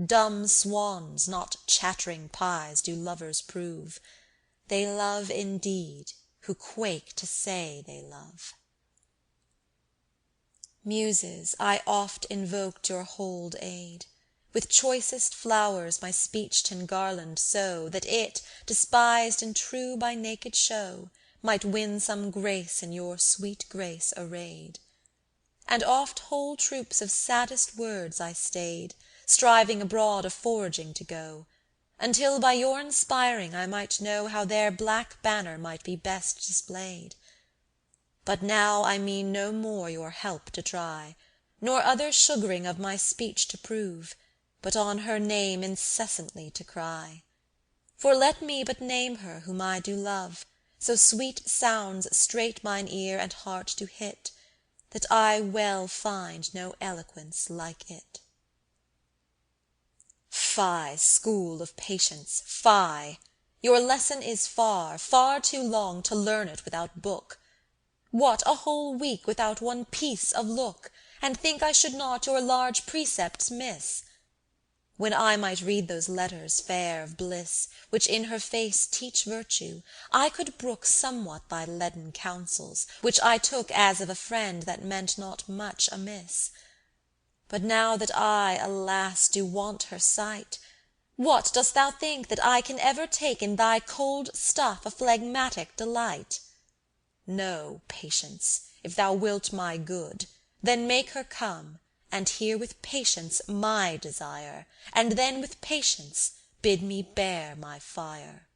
Dumb swans, not chattering pies, do lovers prove. They love indeed, who quake to say they love. Muses, I oft invoked your hold aid, with choicest flowers my speech to engarland so, that it, despised and true by naked show, might win some grace in your sweet grace arrayed. And oft whole troops of saddest words I stayed, striving abroad a foraging to go, until by your inspiring I might know how their black banner might be best displayed. But now I mean no more your help to try, nor other sugaring of my speech to prove, but on her name incessantly to cry. For let me but name her whom I do love, so sweet sounds straight mine ear and heart do hit, that I well find no eloquence like it. Fie, school of patience, fie! Your lesson is far, far too long to learn it without book. What, a whole week without one piece of look, and think I should not your large precepts miss? When I might read those letters fair of bliss, which in her face teach virtue, I could brook somewhat thy leaden counsels, which I took as of a friend that meant not much amiss. But now that I, alas, do want her sight, what, dost thou think that I can ever take in thy cold stuff a phlegmatic delight? No, Patience, if thou wilt my good, then make her come, and hear with patience my desire, and then with patience bid me bear my fire.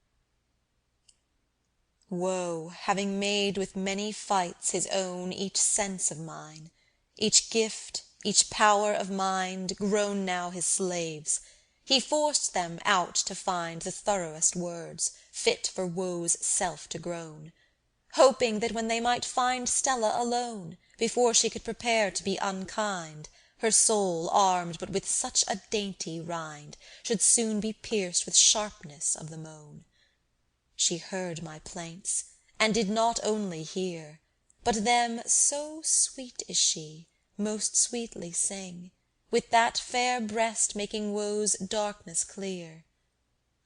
Woe, having made with many fights his own each sense of mine, each gift, each power of mind, grown now his slaves, he forced them out to find the thoroughlest words, fit for woe's self to groan, hoping that when they might find Stella alone, before she could prepare to be unkind, her soul, armed but with such a dainty rind, should soon be pierced with sharpness of the moan. She heard my plaints, and did not only hear, but them, so sweet is she, most sweetly sing, with that fair breast making woe's darkness clear.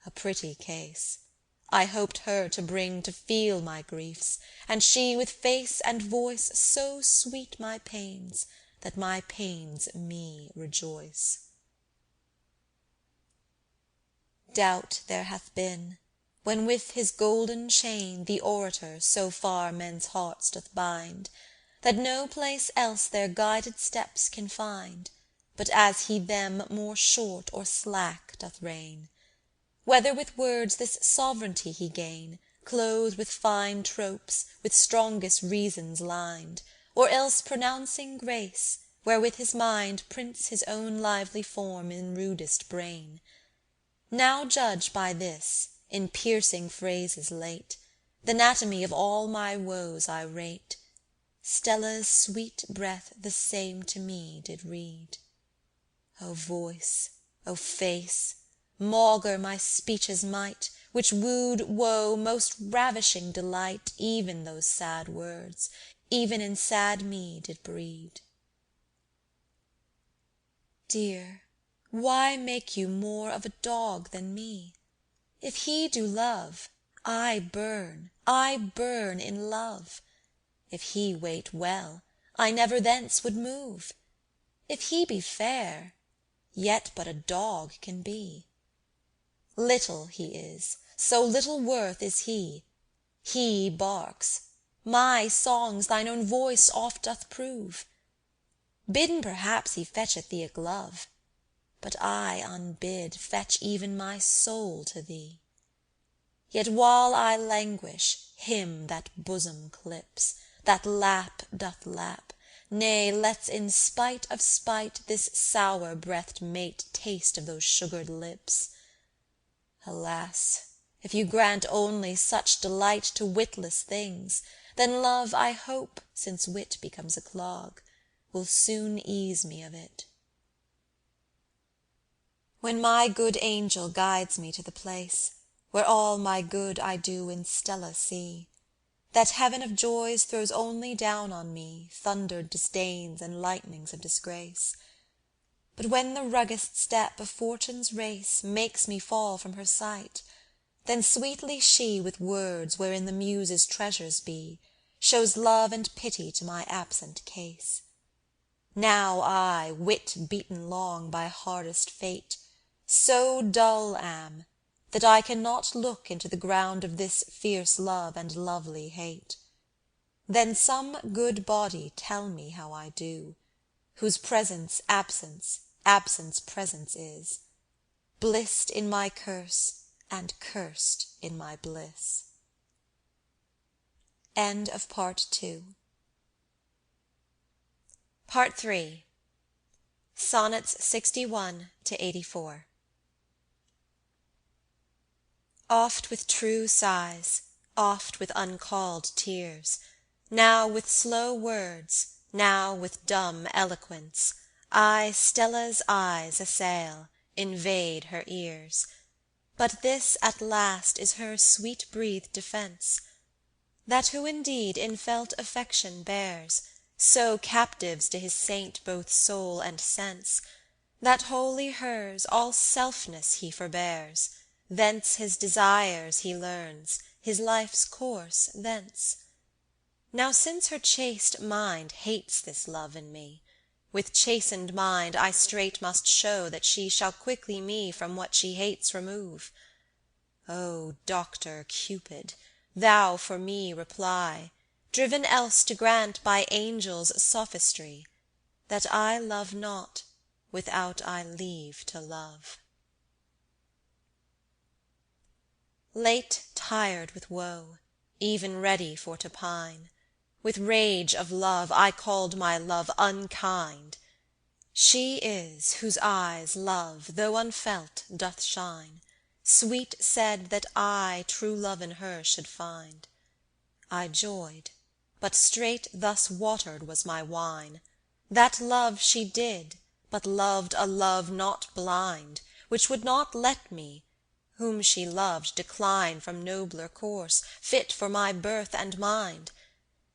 A pretty case! I hoped her to bring to feel my griefs, and she with face and voice so sweet my pains, that my pains me rejoice. Doubt there hath been, when with his golden chain the orator so far men's hearts doth bind, that no place else their guided steps can find, but as he them more short or slack doth rein. Whether with words this sovereignty he gain, clothed with fine tropes, with strongest reasons lined, or else pronouncing grace, wherewith his mind prints his own lively form in rudest brain. Now judge by this, in piercing phrases late, th' anatomy of all my woes I rate. Stella's sweet breath the same to me did read. O voice, O face, maugre my speech's might, which wooed woe most ravishing delight, even those sad words, even in sad me did breed. Dear, why make you more of a dog than me? If he do love, I burn in love. If he wait well, I never thence would move. If he be fair, yet but a dog can be. Little he is, so little worth is he. He barks, my songs thine own voice oft doth prove. Bidden perhaps he fetcheth thee a glove, but I unbid fetch even my soul to thee. Yet while I languish, him that bosom clips, that lap doth lap, nay, lets in spite of spite this sour-breathed mate taste of those sugared lips. Alas, if you grant only such delight to witless things, then love, I hope, since wit becomes a clog, will soon ease me of it. When my good angel guides me to the place, where all my good I do in Stella see, that heaven of joys throws only down on me thundered disdains and lightnings of disgrace. But when the rugged step of fortune's race makes me fall from her sight, then sweetly she with words wherein the muses' treasures be, shows love and pity to my absent case. Now I, wit beaten long by hardest fate, so dull am, that I cannot look into the ground of this fierce love and lovely hate. Then some good body tell me how I do, whose presence absence, absence presence is. blissed in my curse, and cursed in my bliss. End of Part 2. Part 3. Sonnets 61 to 84. Oft with true sighs, oft with uncalled tears, now with slow words, now with dumb eloquence, I Stella's eyes assail, invade her ears. But this at last is her sweet-breathed defence, that who indeed in felt affection bears, so captives to his saint both soul and sense, that wholly hers all selfness he forbears, thence his desires he learns, his life's course thence. Now since her chaste mind hates this love in me, with chastened mind I straight must show that she shall quickly me from what she hates remove. O Doctor Cupid, thou for me reply, driven else to grant by angels' sophistry, that I love not without I leave to love. Late tired with woe, even ready for to pine, with rage of love I called my love unkind. She is, whose eyes love, though unfelt, doth shine, sweet said that I true love in her should find. I joyed, but straight thus watered was my wine, that love she did, but loved a love not blind, which would not let me, whom she loved, decline from nobler course, fit for my birth and mind,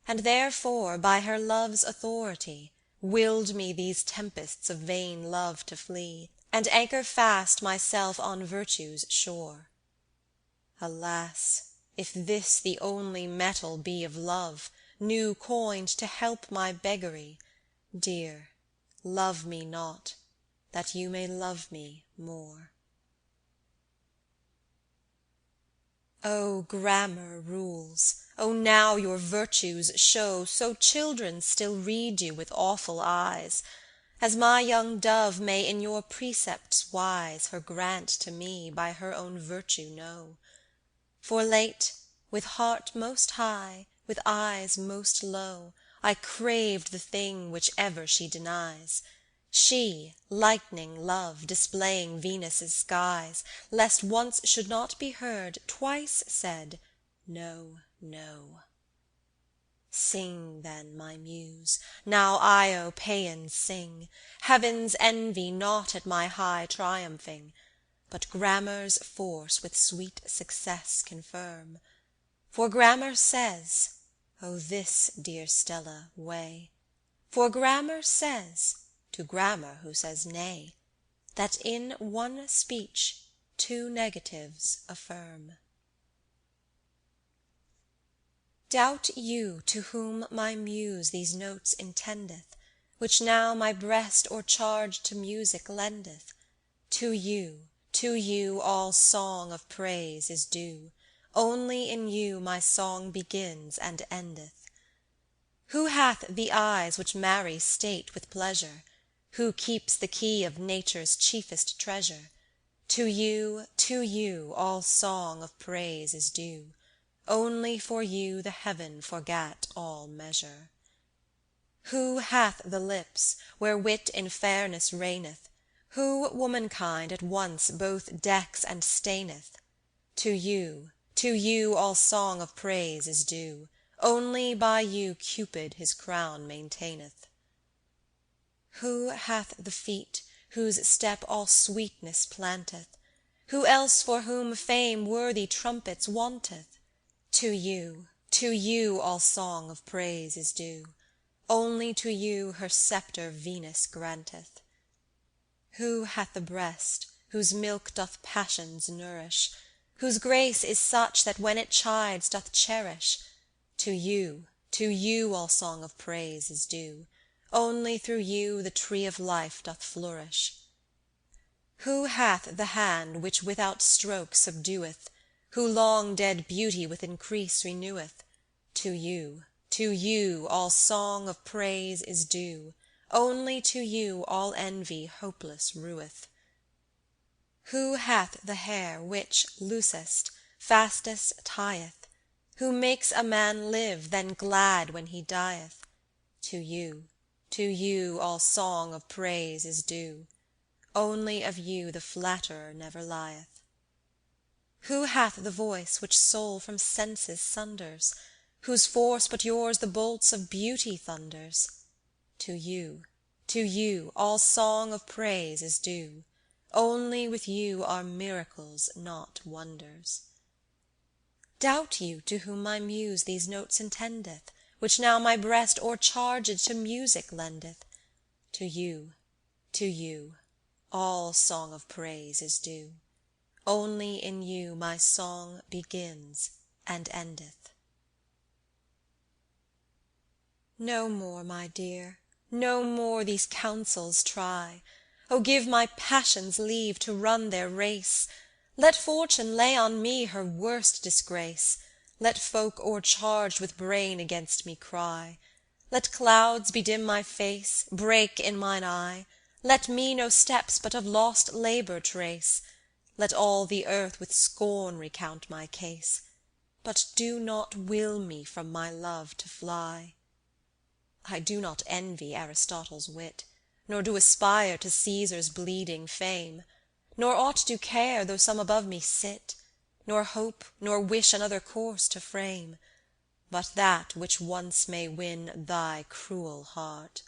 and therefore by her love's authority willed me these tempests of vain love to flee, and anchor fast myself on virtue's shore. Alas, if this the only metal be of love, new coined to help my beggary, dear, love me not, that you may love me more. O grammar rules, O now your virtues show, so children still read you with awful eyes, as my young dove may in your precepts wise her grant to me by her own virtue know. For late, with heart most high, with eyes most low, I craved the thing which ever she denies, she, lightning love, displaying Venus' skies, lest once should not be heard, twice said, No, no. Sing then, my muse, now Io paeans sing, Heaven's envy not at my high triumphing, but grammar's force with sweet success confirm. For grammar says, O this, dear Stella, weigh, for grammar says, to grammar who says nay, that in one speech two negatives affirm. Doubt you to whom my muse these notes intendeth, which now my breast o'ercharged to music lendeth? To you all song of praise is due, only in you my song begins and endeth. Who hath the eyes which marry state with pleasure? Who keeps the key of nature's chiefest treasure? To you all song of praise is due, only for you the heaven forgat all measure. Who hath the lips, where wit in fairness reigneth? Who womankind at once both decks and staineth? To you all song of praise is due, only by you Cupid his crown maintaineth. Who hath the feet, whose step all sweetness planteth? Who else for whom fame worthy trumpets wanteth? To you all song of praise is due, only to you her sceptre Venus granteth. Who hath the breast, whose milk doth passions nourish, whose grace is such that when it chides doth cherish? To you all song of praise is due, only through you the tree of life doth flourish. Who hath the hand which without stroke subdueth, who long dead beauty with increase reneweth? To you all song of praise is due, only to you all envy hopeless rueth. Who hath the hair which, loosest, fastest tieth? Who makes a man live, then glad when he dieth? To you all song of praise is due, only of you the flatterer never lieth. Who hath the voice which soul from senses sunders? Whose force but yours the bolts of beauty thunders? To you all song of praise is due, only with you are miracles, not wonders. Doubt you to whom my muse these notes intendeth, which now my breast o'ercharged to music lendeth? To you, all song of praise is due, only in you my song begins and endeth. No more, my dear, no more these counsels try. O give my passions leave to run their race. Let fortune lay on me her worst disgrace. Let folk o'ercharged with brain against me cry. Let clouds bedim my face, break in mine eye. Let me no steps but of lost labour trace. Let all the earth with scorn recount my case, but do not will me from my love to fly. I do not envy Aristotle's wit, nor do aspire to Caesar's bleeding fame, nor aught do care though some above me sit, nor hope nor wish another course to frame, but that which once may win thy cruel heart.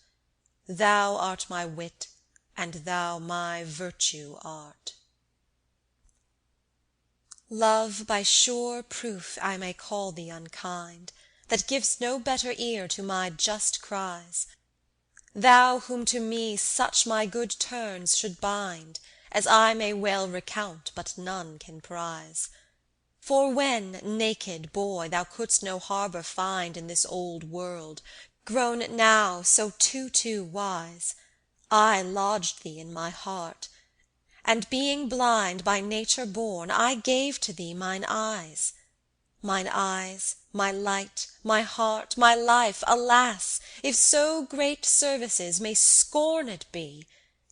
Thou art my wit, and thou my virtue art. Love, by sure proof I may call thee unkind, that giv'st no better ear to my just cries. Thou whom to me such my good turns should bind, as I may well recount, but none can prize. For when, naked boy, thou couldst no harbour find in this old world, grown now so too wise, I lodged thee in my heart, and being blind by nature born, I gave to thee mine eyes. Mine eyes, my light, my heart, my life, alas! If so great services may scorned be,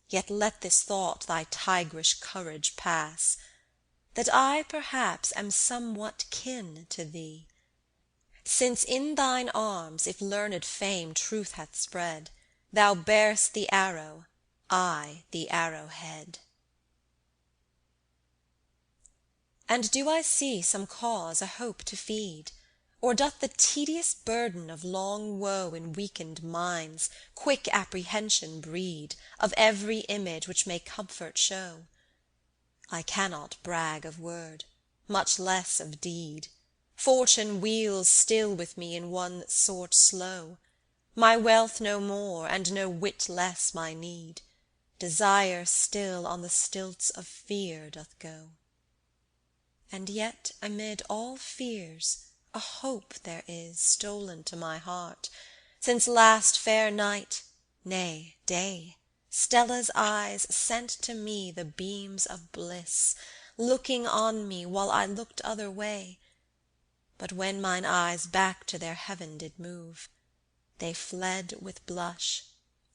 yet let this thought thy tigrish courage pass, that I perhaps am somewhat kin to thee. Since in thine arms, if learned fame truth hath spread, thou bear'st the arrow, I the arrow-head. And do I see some cause a hope to feed? Or doth the tedious burden of long woe in weakened minds quick apprehension breed of every image which may comfort show? I cannot brag of word, much less of deed. Fortune wheels still with me in one sort slow. My wealth no more, and no whit less my need. Desire still on the stilts of fear doth go. And yet amid all fears a hope there is stolen to my heart, since last fair night, nay day, Stella's eyes sent to me the beams of bliss, looking on me while I looked other way. But when mine eyes back to their heaven did move, they fled with blush,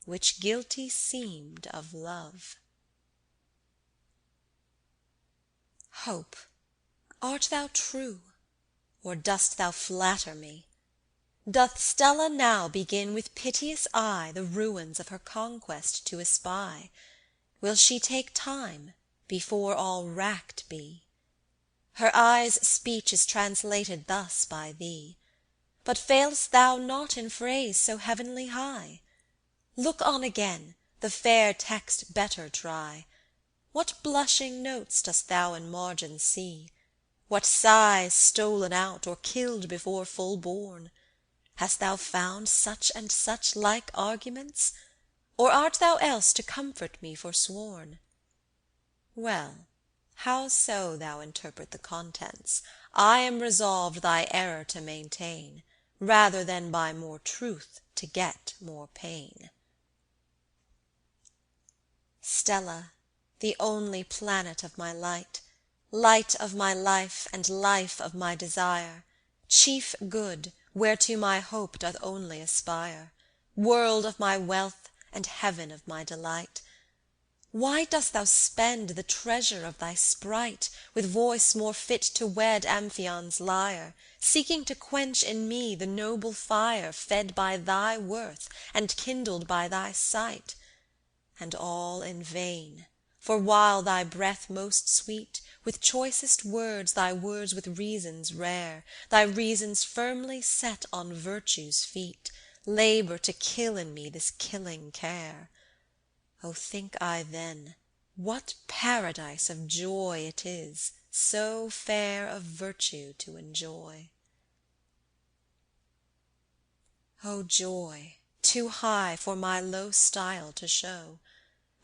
which guilty seemed of love. Hope, art thou true, or dost thou flatter me? Doth Stella now begin with piteous eye the ruins of her conquest to espy? Will she take time before all racked be? Her eye's speech is translated thus by thee, but fail'st thou not in phrase so heavenly high? Look on again, the fair text better try. What blushing notes dost thou in margin see? What sighs stolen out, or killed before full born? Hast thou found such and such like arguments? Or art thou else to comfort me forsworn? Well, howso thou interpret the contents, I am resolved thy error to maintain, rather than by more truth to get more pain. Stella, the only planet of my light, light of my life, and life of my desire, chief good, whereto my hope doth only aspire, world of my wealth, and heaven of my delight, Why dost thou spend the treasure of thy sprite With voice more fit to wed Amphion's lyre, Seeking to quench in me the noble fire Fed by thy worth and kindled by thy sight? And all in vain, for while thy breath most sweet, With choicest words thy words with reasons rare, Thy reasons firmly set on virtue's feet, Labour to kill in me this killing care. O think I then, what paradise of joy It is, so fair of virtue to enjoy. O joy, too high for my low style to show!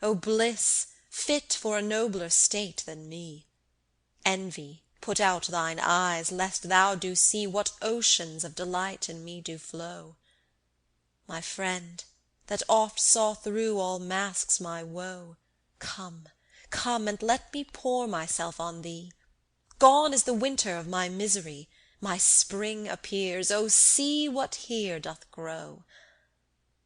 O bliss, fit for a nobler state than me! Envy, put out thine eyes, lest thou do see What oceans of delight in me do flow. My friend, that oft saw through all masks my woe, Come, come, and let me pour myself on thee. Gone is the winter of my misery, My spring appears, O see what here doth grow!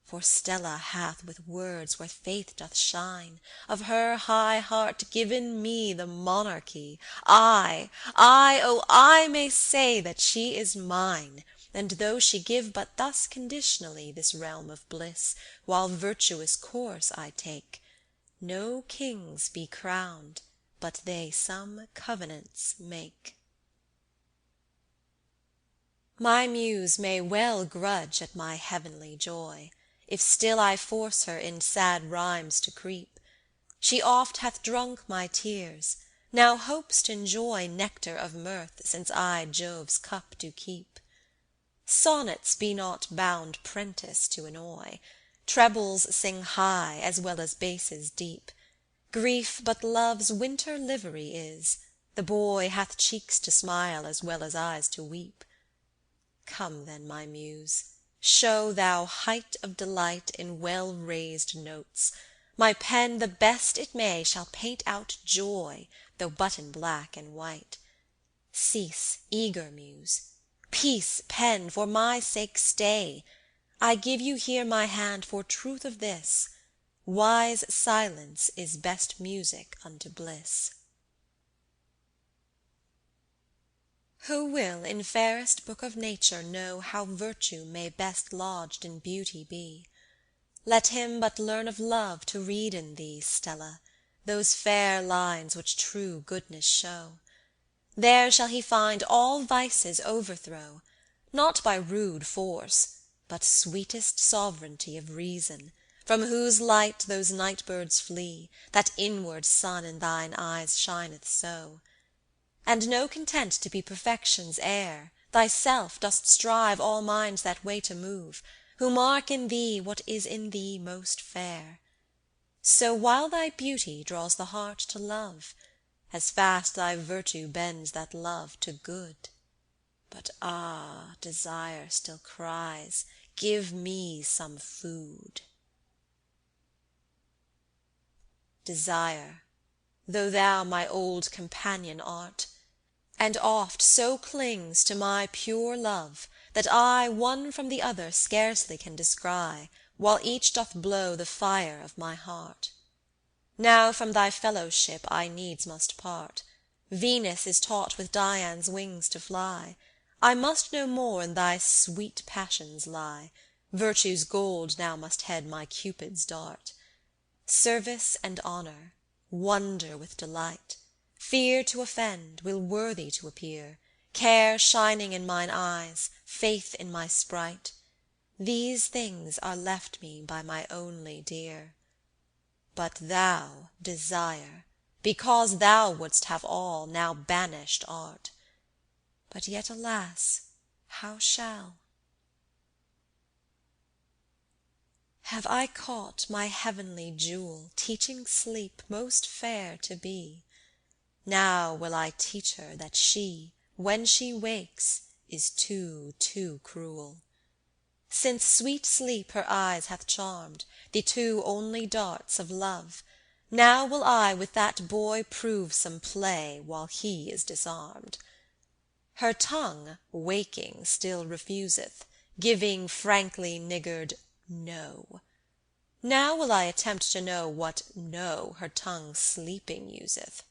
For Stella hath with words where faith doth shine, Of her high heart given me the monarchy. I, oh I may say that she is mine, And though she give but thus conditionally This realm of bliss, while virtuous course I take, No kings be crowned, but they some covenants make. My Muse may well grudge at my heavenly joy, If still I force her in sad rhymes to creep. She oft hath drunk my tears, now hopes t' enjoy Nectar of mirth, since I Jove's cup do keep. Sonnets be not bound prentice to annoy, Trebles sing high, as well as basses deep. Grief but love's winter livery is, the boy Hath cheeks to smile as well as eyes to weep. Come then, my Muse, show thou height of delight In well raised notes, my pen the best it may Shall paint out joy, though but in black and white. Cease, eager Muse; peace, pen, for my sake stay. I give you here my hand for truth of this, Wise silence is best music unto bliss. Who will in fairest book of nature know How virtue may best lodged in beauty be? Let him but learn of love to read in thee, Stella, those fair lines which true goodness show. There shall he find all vices overthrow, Not by rude force, but sweetest sovereignty Of reason, from whose light those night birds flee, That inward sun in thine eyes shineth so. And no content to be perfection's heir, Thyself dost strive all minds that way to move, Who mark in thee what is in thee most fair. So while thy beauty draws the heart to love, As fast thy virtue bends that love to good. But ah, desire still cries, give me some food. Desire, though thou my old companion art, And oft so clings to my pure love, that I One from the other scarcely can descry, While each doth blow the fire of my heart. Now from thy fellowship I needs must part, Venus is taught with Dian's wings to fly, I must no more in thy sweet passions lie, Virtue's gold now must head my Cupid's dart. Service and honour, wonder with delight, Fear to offend, will worthy to appear, Care shining in mine eyes, faith in my sprite, These things are left me by my only dear. But thou, Desire, because thou wouldst have all, Now banished art. But yet alas, how shall? Have I caught my heavenly jewel Teaching sleep most fair to be? Now will I teach her that she, when she wakes, Is too cruel. Since sweet sleep her eyes hath charmed, The two only darts of love, Now will I with that boy prove some play, While he is disarmed. Her tongue, waking, still refuseth, Giving frankly niggard No. Now will I attempt to know what "no" her tongue sleeping useth.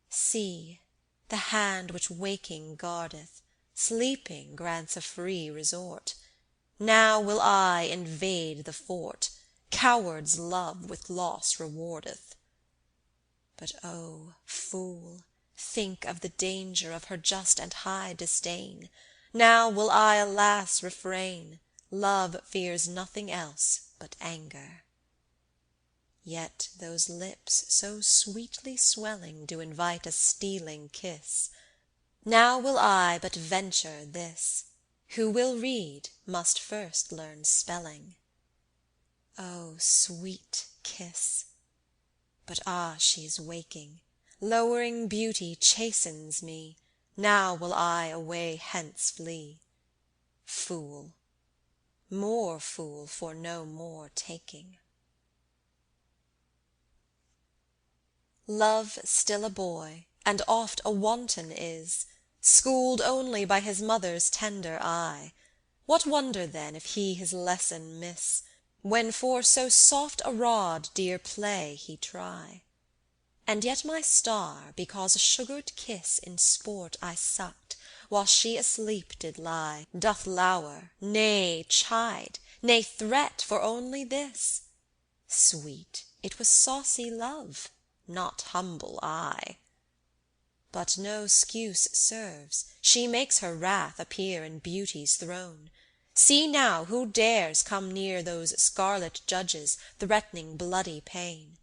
See, the hand which waking guardeth, sleeping grants a free resort. Now will I invade the fort, coward's love with loss rewardeth. But oh, fool, think of the danger of her just and high disdain. Now will I, alas, refrain, love fears nothing else but anger. Yet those lips so sweetly swelling do invite a stealing kiss. Now will I but venture this, who will read must first learn spelling. Oh, sweet kiss! But ah, she is waking, lowering beauty chastens me, now will I away hence flee. Fool, more fool for no more taking. Love still a boy, and oft a wanton is, schooled only by his mother's tender eye. What wonder then if he his lesson miss, when for so soft a rod dear play he try? And yet my star, because a sugared kiss in sport I sucked, while she asleep did lie, doth lower, nay chide, nay threat for only this? Sweet, it was saucy love, not humble I. But no 'scuse serves, she makes her wrath appear in beauty's throne. See now who dares come near those scarlet judges, threatening bloody pain.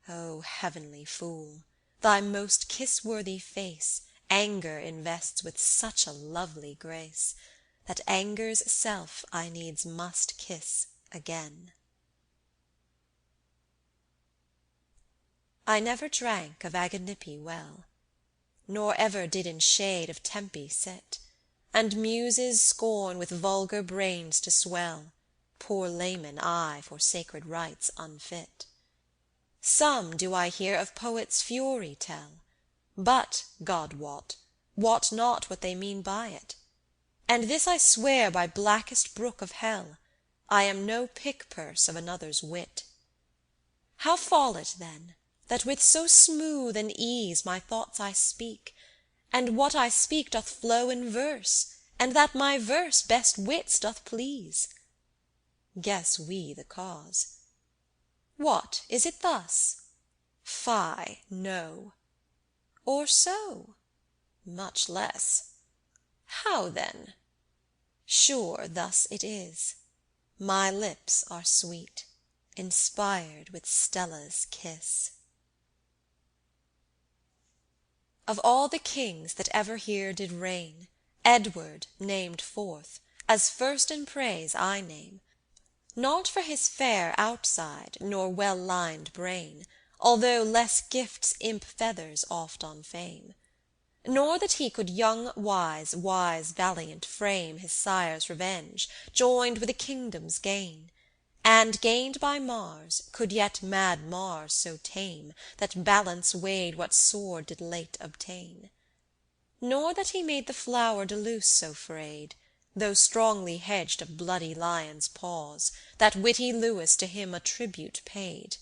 O heavenly fool, thy most kiss-worthy face anger invests with such a lovely grace, that anger's self I needs must kiss again. I never drank of Aganippe well, nor ever did in shade of Tempe sit, and muses scorn with vulgar brains to swell, poor layman I for sacred rites unfit. Some do I hear of poets' fury tell, but, God wot not what they mean by it. And this I swear by blackest brook of hell, I am no pick-purse of another's wit. How fall it then, that with so smooth an ease my thoughts I speak, and what I speak doth flow in verse, and that my verse best wits doth please? Guess we the cause. What, is it thus? Fie, no. Or so? Much less. How then? Sure thus it is. My lips are sweet, inspired with Stella's kiss. Of all the kings that ever here did reign, Edward, named fourth, as first in praise I name, not for his fair outside, nor well-lined brain, although less gifts imp feathers oft on fame, nor that he could young wise valiant frame his sire's revenge, joined with a kingdom's gain, and gained by Mars, could yet mad Mars so tame, that balance weighed what sword did late obtain. Nor that he made the flower de luce so frayed, though strongly hedged of bloody lions' paws, that witty Lewis to him a tribute paid.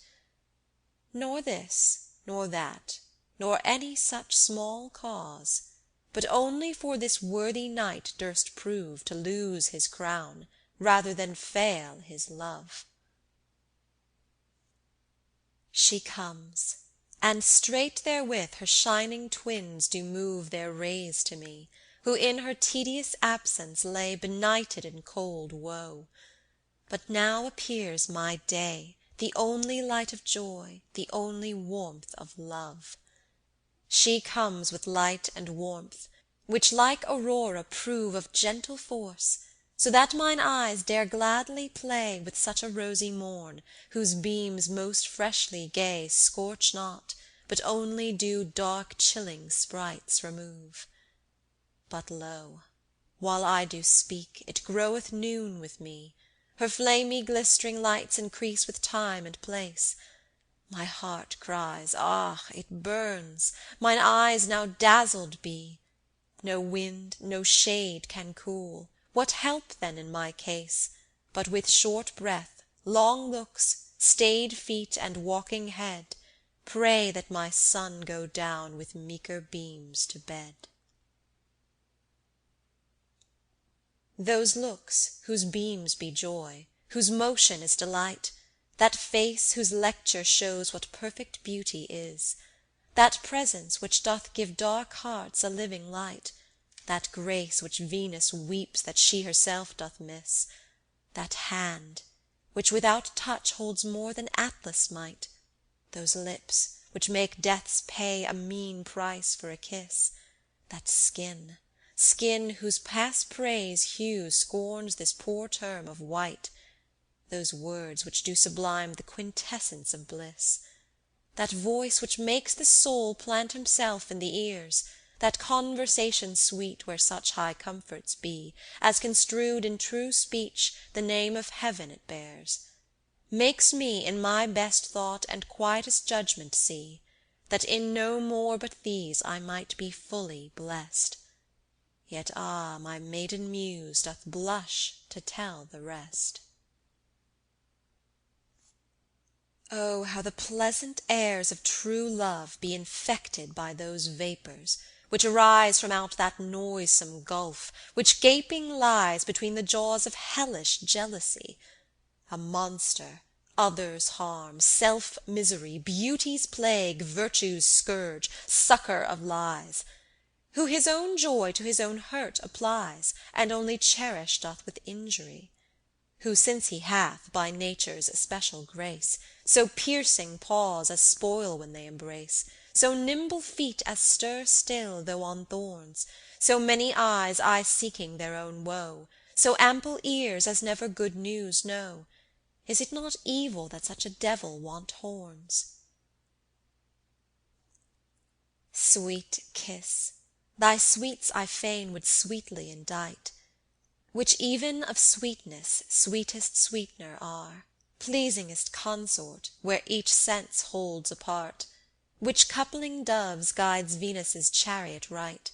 Nor this, nor that, nor any such small cause, but only for this worthy knight durst prove to lose his crown, rather than fail his love. She comes, and straight therewith her shining twins do move their rays to me, who in her tedious absence lay benighted in cold woe. But now appears my day, the only light of joy, the only warmth of love. She comes with light and warmth, which like Aurora prove of gentle force, so that mine eyes dare gladly play with such a rosy morn, whose beams most freshly gay scorch not, but only do dark chilling sprites remove. But lo, while I do speak, it groweth noon with me, her flamy glistering lights increase with time and place. My heart cries, ah, it burns, mine eyes now dazzled be. No wind, no shade can cool, what help then in my case, but with short breath long looks, stayed feet, and walking head, pray that my sun go down with meeker beams to bed. Those looks, whose beams be joy, whose motion is delight, that face whose lecture shows what perfect beauty is, that presence which doth give dark hearts a living light, that grace which Venus weeps that she herself doth miss, that hand, which without touch holds more than Atlas might, those lips, which make death's pay a mean price for a kiss, that skin, skin whose past praise hue scorns this poor term of white, those words which do sublime the quintessence of bliss, that voice which makes the soul plant himself in the ears, that conversation sweet where such high comforts be, as construed in true speech the name of heaven it bears, makes me in my best thought and quietest judgment see, that in no more but these I might be fully blest. Yet my maiden muse doth blush to tell the rest. Oh, how the pleasant airs of true love be infected by those vapours, which arise from out that noisome gulf, which gaping lies between the jaws of hellish jealousy, a monster, others' harm, self-misery, beauty's plague, virtue's scourge, succour of lies, who his own joy to his own hurt applies, and only cherish doth with injury, who since he hath, by nature's especial grace, so piercing paws as spoil when they embrace, so nimble feet as stir still though on thorns, so many eyes aye seeking their own woe, so ample ears as never good news know, is it not evil that such a devil want horns? Sweet kiss, thy sweets I fain would sweetly indite, which even of sweetness sweetest sweetener are, pleasingest consort, where each sense holds a part, which coupling doves guides Venus' chariot right,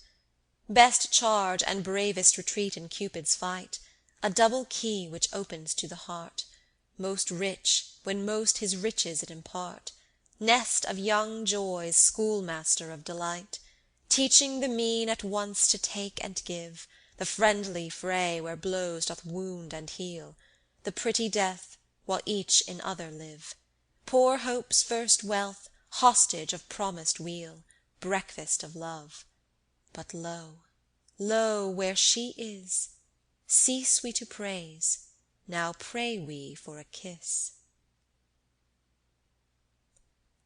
best charge and bravest retreat in Cupid's fight, a double key which opens to the heart, most rich when most his riches it impart, nest of young joys, schoolmaster of delight, teaching the mean at once to take and give, the friendly fray where blows doth wound and heal, the pretty death, while each in other live, poor hope's first wealth, hostage of promised weal, breakfast of love. But lo, lo, where she is, cease we to praise, now pray we for a kiss.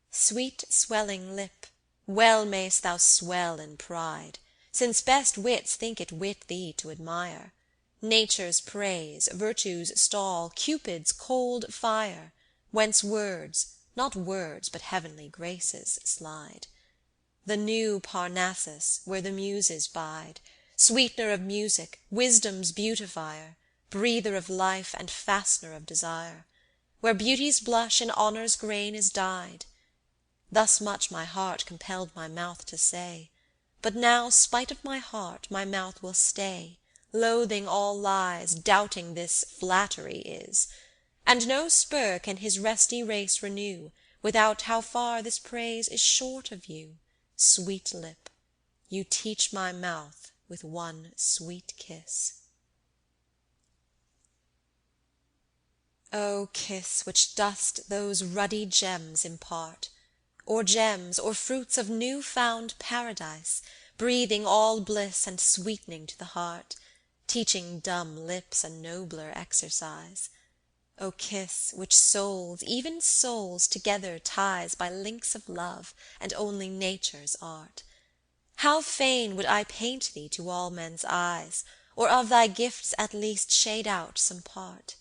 Sweet swelling lip, well mayst thou swell in pride, since best wits think it wit thee to admire, nature's praise, virtue's stall, Cupid's cold fire, whence words, not words but heavenly graces slide, the new Parnassus, where the Muses bide, sweetener of music, wisdom's beautifier, breather of life and fastener of desire, where beauty's blush in honour's grain is dyed. Thus much my heart compelled my mouth to say, but now, spite of my heart, my mouth will stay, loathing all lies, doubting this flattery is, and no spur can his resty race renew, without how far this praise is short of you, sweet lip, you teach my mouth with one sweet kiss. O kiss which dost those ruddy gems impart, or gems, or fruits of new-found paradise, breathing all bliss and sweetening to the heart, teaching dumb lips a nobler exercise. O kiss which souls, even souls, together ties by links of love, and only nature's art. How fain would I paint thee to all men's eyes, or of thy gifts at least shade out some part.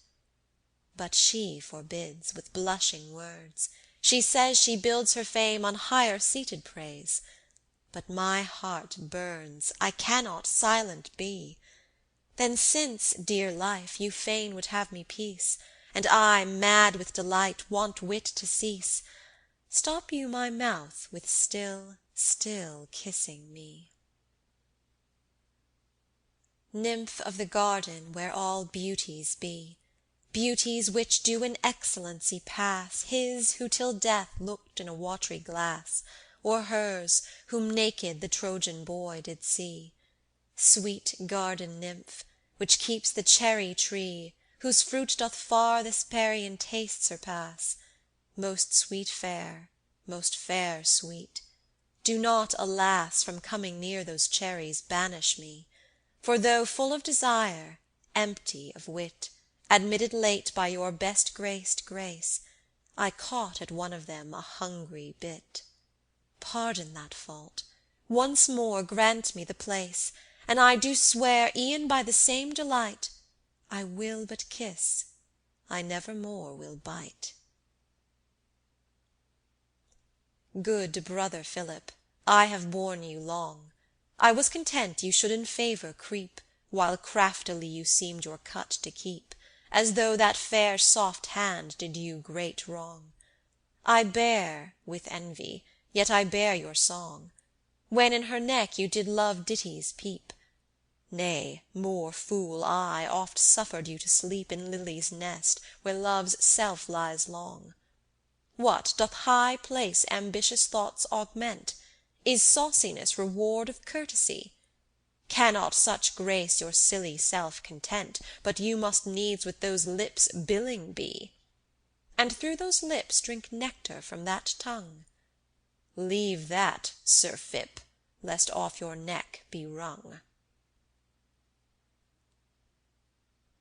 But she forbids with blushing words, she says she builds her fame on higher seated praise, but my heart burns, I cannot silent be. Then since, dear life, you fain would have me peace, and I, mad with delight, want wit to cease, stop you my mouth with still, still kissing me. Nymph of the garden where all beauties be, beauties which do in excellency pass his who till death looked in a watery glass, or hers whom naked the Trojan boy did see. Sweet garden nymph, which keeps the cherry tree, whose fruit doth far this Hesperian taste surpass, most sweet fair, most fair sweet, do not, alas, from coming near those cherries banish me, for though full of desire, empty of wit, admitted late by your best graced grace, I caught at one of them a hungry bit. Pardon that fault, once more grant me the place, and I do swear e'en by the same delight, I will but kiss, I never more will bite. Good brother Philip, I have borne you long, I was content you should in favour creep, while craftily you seemed your cut to keep, as though that fair soft hand did you great wrong. I bear, with envy, yet I bear your song, when in her neck you did love ditties peep. Nay, more fool I, oft suffered you to sleep in lily's nest, where love's self lies long. What, doth high place ambitious thoughts augment? Is sauciness reward of courtesy? Cannot such grace your silly self content, but you must needs with those lips billing be, and through those lips drink nectar from that tongue? Leave that, Sir Phip, lest off your neck be wrung.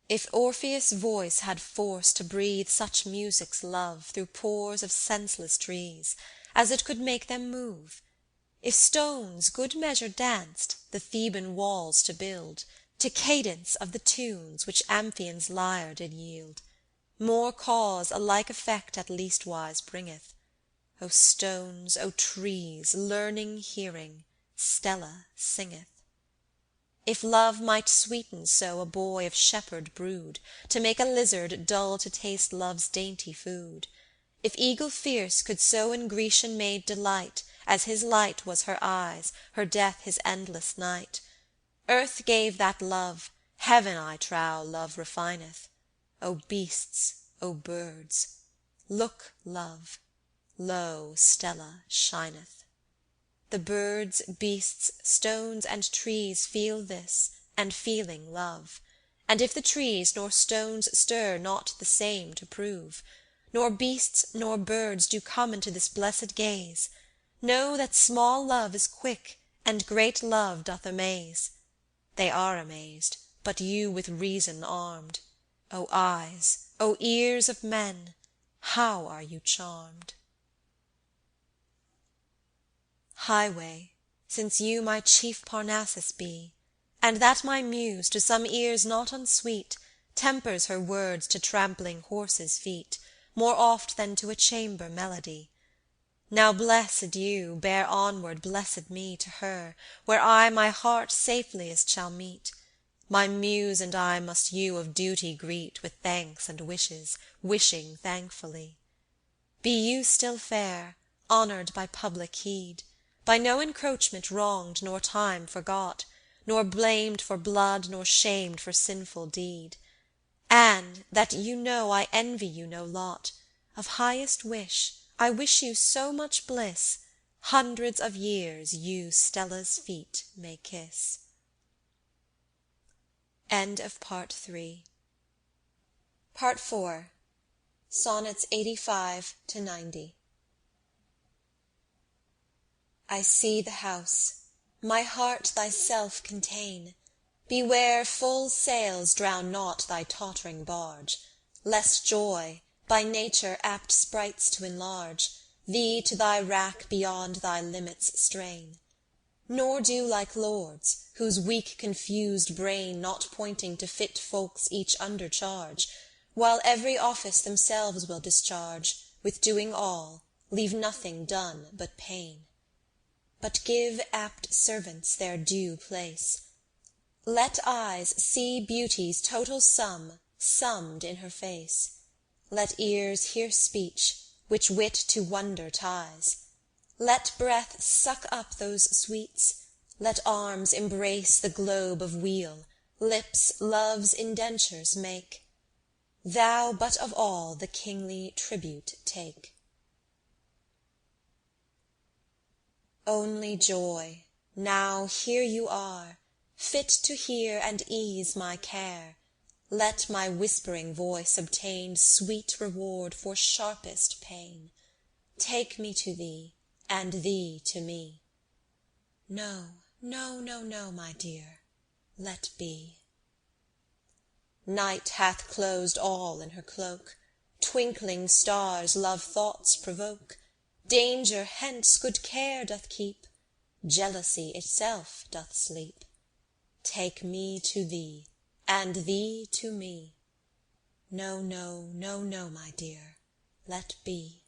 If Orpheus' voice had force to breathe such music's love through pores of senseless trees, as it could make them move, if stones good measure danced, the Theban walls to build, to cadence of the tunes which Amphion's lyre did yield, more cause a like effect at leastwise bringeth. O stones, O trees, learning hearing, Stella singeth. If love might sweeten so a boy of shepherd brood, to make a lizard dull to taste love's dainty food, if eagle fierce could so in Grecian maid delight, as his light was her eyes, her death his endless night, earth gave that love, heaven I trow love refineth. O beasts, O birds, look love, lo Stella shineth. The birds, beasts, stones, and trees feel this, and feeling love, and if the trees nor stones stir not the same to prove, nor beasts nor birds do come into this blessed gaze, know that small love is quick, and great love doth amaze. They are amazed, but you with reason armed. O eyes, O ears of men, how are you charmed! Highway, since you my chief Parnassus be, and that my muse, to some ears not unsweet, tempers her words to trampling horses' feet, more oft than to a chamber melody. Now blessed you, bear onward blessed me to her, where I my heart safeliest shall meet. My muse and I must you of duty greet with thanks and wishes, wishing thankfully. Be you still fair, honoured by public heed, by no encroachment wronged nor time forgot, nor blamed for blood nor shamed for sinful deed. And, that you know I envy you no lot, of highest wish I wish you so much bliss, hundreds of years you Stella's feet may kiss. End of Part 3. Part 4. Sonnets 85 to 90. I see the house, my heart thyself contain, beware full sails drown not thy tottering barge, lest joy, by nature apt sprites to enlarge, thee to thy rack beyond thy limits strain. Nor do like lords, whose weak confused brain not pointing to fit folks each under charge, while every office themselves will discharge, with doing all, leave nothing done but pain. But give apt servants their due place. Let eyes see beauty's total sum summ'd in her face. Let ears hear speech, which wit to wonder ties. Let breath suck up those sweets, let arms embrace the globe of weal, lips love's indentures make. thou but of all the kingly tribute take. Only joy, now here you are, fit to hear and ease my care, let my whispering voice obtain sweet reward for sharpest pain. Take me to thee, and thee to me. No, no, no, no, my dear, let be. Night hath closed all in her cloak, twinkling stars love thoughts provoke, danger hence good care doth keep, jealousy itself doth sleep. Take me to thee, and thee to me. No, no, no, no, my dear, let be.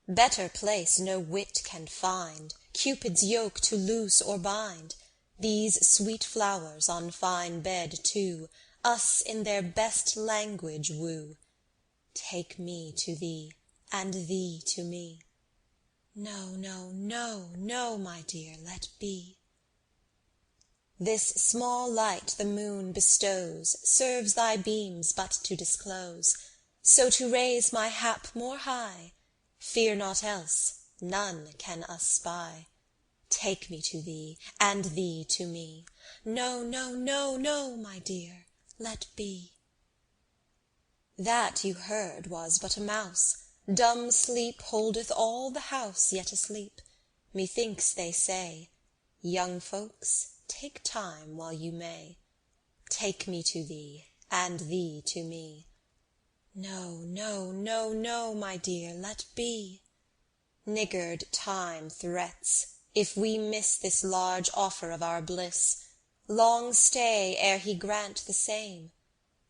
Better place no wit can find, Cupid's yoke to loose or bind. These sweet flowers on fine bed too, us in their best language woo. Take me to thee, and thee to me. No, no, no, no, my dear, let be. This small light the moon bestows Serves thy beams but to disclose, so to raise my hap more high. Fear not else, none can us spy. Take me to thee, and thee to me. No, no, no, no, my dear, let be. That you heard was but a mouse. Dumb sleep holdeth all the house yet asleep. Methinks they say, young folks, take time while you may. Take me to thee, and thee to me. No, no, no, no, my dear, let be. Niggard time threats, if we miss this large offer of our bliss, long stay ere he grant the same.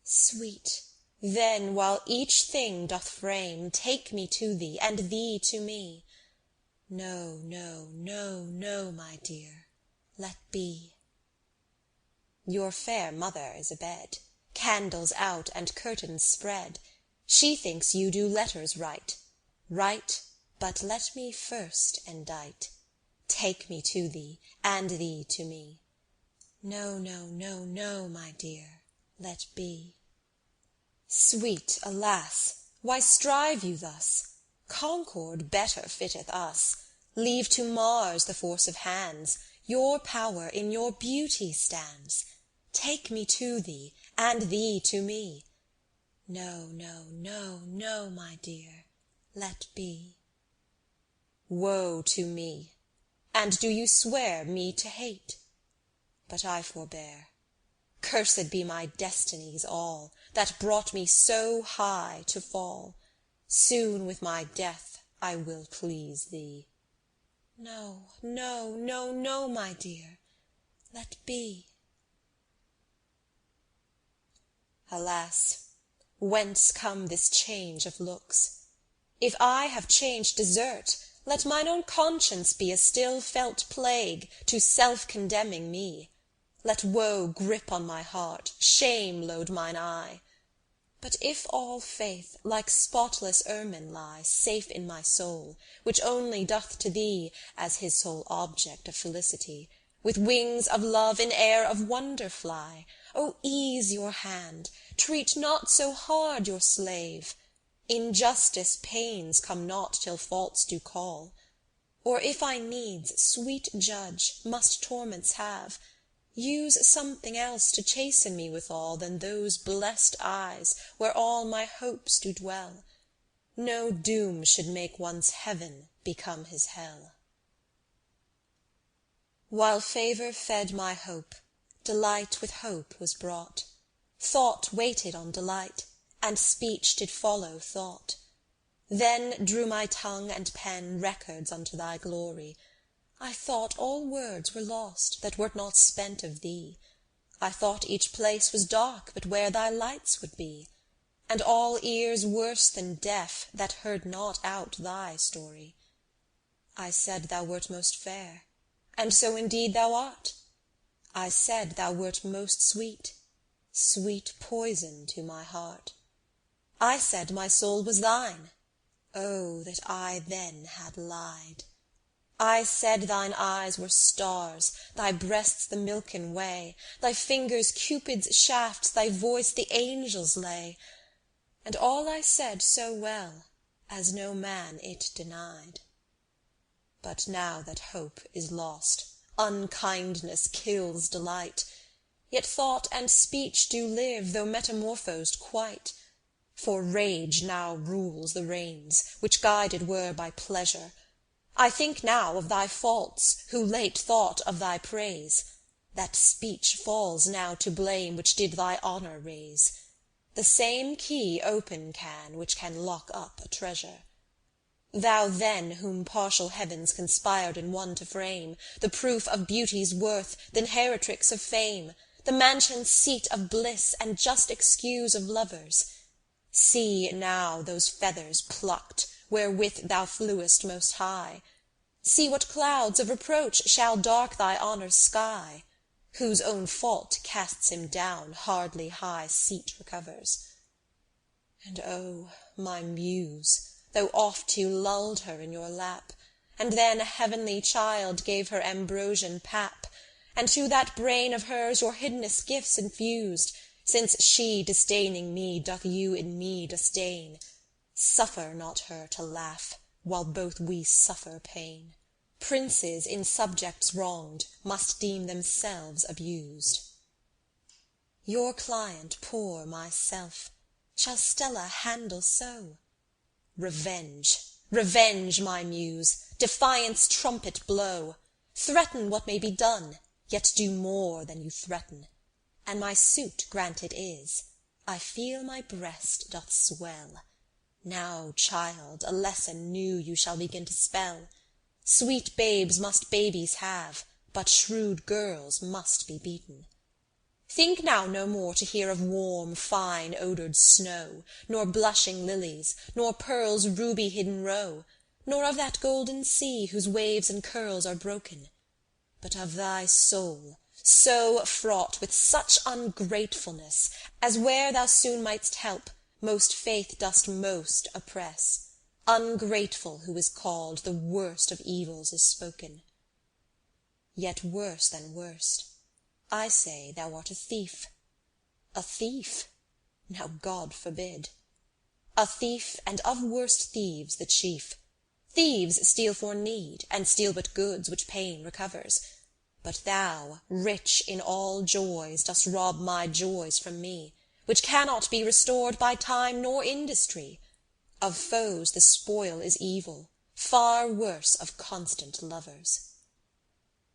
Sweet, then while each thing doth frame, take me to thee, and thee to me. No, no, no, no, my dear, let be. Your fair mother is abed, candles out and curtains spread. She thinks you do letters write. Write, but let me first endite. Take me to thee, and thee to me. No, no, no, no, my dear, let be. Sweet, alas, why strive you thus? Concord better fitteth us. Leave to Mars the force of hands, your power in your beauty stands. Take me to thee, and thee to me. No, no, no, no, my dear, let be. Woe to me! And do you swear me to hate? But I forbear. Cursed be my destinies all, that brought me so high to fall. Soon with my death I will please thee. No, no, no, no, my dear, let be. Alas, whence come this change of looks? If I have changed desert, let mine own conscience be a still felt plague to self-condemning me. Let woe grip on my heart, shame load mine eye. But if all faith, like spotless ermine, lies safe in my soul, which only doth to thee, as his sole object of felicity, with wings of love in air of wonder fly, O ease your hand, treat not so hard your slave. Injustice pains come not till faults do call. Or if I needs, sweet judge, must torments have, use something else to chasten me withal than those blest eyes where all my hopes do dwell. No doom should make one's heaven become his hell. While favour fed my hope, delight with hope was brought. Thought waited on delight, and speech did follow thought. Then drew my tongue and pen records unto thy glory. I thought all words were lost that were not spent of thee. I thought each place was dark but where thy lights would be, and all ears worse than deaf that heard not out thy story. I said thou wert most fair, and so indeed thou art. I said thou wert most sweet, sweet poison to my heart. I said my soul was thine. Oh, that I then had lied! I said thine eyes were stars, thy breasts the milken way, thy fingers Cupid's shafts, thy voice the angel's lay. and all I said so well, as no man it denied. But now that hope is lost, unkindness kills delight, yet thought and speech do live, though metamorphosed quite. For rage now rules the reins, which guided were by pleasure. I think now of thy faults, who late thought of thy praise. That speech falls now to blame which did thy honour raise. The same key open can which can lock up a treasure. Thou then, whom partial heavens conspired in one to frame, the proof of beauty's worth, th' inheritrix of fame, the mansion's seat of bliss, and just excuse of lovers. See now those feathers plucked, wherewith thou flewest most high. See what clouds of reproach shall dark thy honour's sky. Whose own fault casts him down, hardly high seat recovers. And oh, my muse, though oft you lulled her in your lap, and then a heavenly child gave her ambrosian pap, and to that brain of hers your hiddenest gifts infused, since she, disdaining me, doth you in me disdain. Suffer not her to laugh, while both we suffer pain. Princes in subjects wronged must deem themselves abused. Your client, poor myself, shall Stella handle so? Revenge, revenge, my muse, defiance trumpet blow. Threaten what may be done, yet do more than you threaten. And my suit granted is, I feel my breast doth swell. Now, child, a lesson new you shall begin to spell. Sweet babes must babies have, but shrewd girls must be beaten. Think now no more to hear of warm, fine odoured snow, nor blushing lilies, nor pearls ruby hidden row, nor of that golden sea whose waves and curls are broken, but of thy soul, so fraught with such ungratefulness, as where thou soon mightst help, most faith dost most oppress. Ungrateful who is called, the worst of evils is spoken. Yet worse than worst, I say thou art a thief. A thief? Now God forbid. A thief, and of worst thieves the chief. Thieves steal for need, and steal but goods which pain recovers. But thou, rich in all joys, dost rob my joys from me, which cannot be restored by time nor industry. Of foes the spoil is evil, far worse of constant lovers.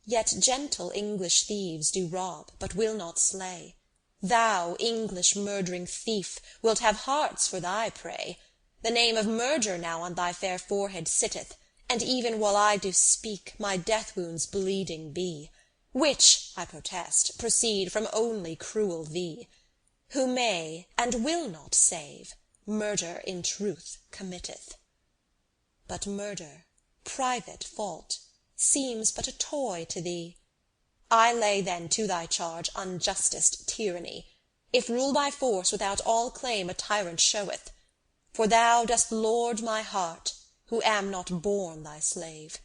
Yet gentle English thieves do rob, but will not slay. Thou, English murdering thief, wilt have hearts for thy prey. The name of murder now on thy fair forehead sitteth, and even while I do speak, my death wounds bleeding be, which, I protest, proceed from only cruel thee, who may, and will not save, murder in truth committeth. But murder, private fault, seems but a toy to thee. I lay then to thy charge unjustest tyranny, if rule by force without all claim a tyrant showeth. For thou dost lord my heart, who am not born thy slave,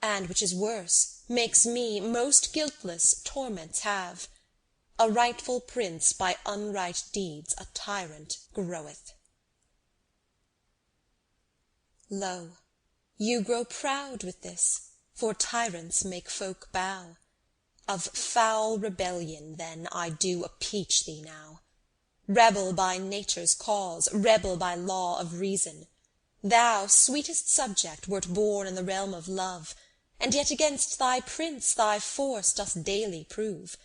and, which is worse, makes me, most guiltless, torments have. A rightful prince by unright deeds a tyrant groweth. Lo, you grow proud with this, for tyrants make folk bow. Of foul rebellion, then, I do appeach thee now. Rebel by nature's cause, rebel by law of reason. Thou, sweetest subject, wert born in the realm of love, and yet against thy prince thy force dost daily prove.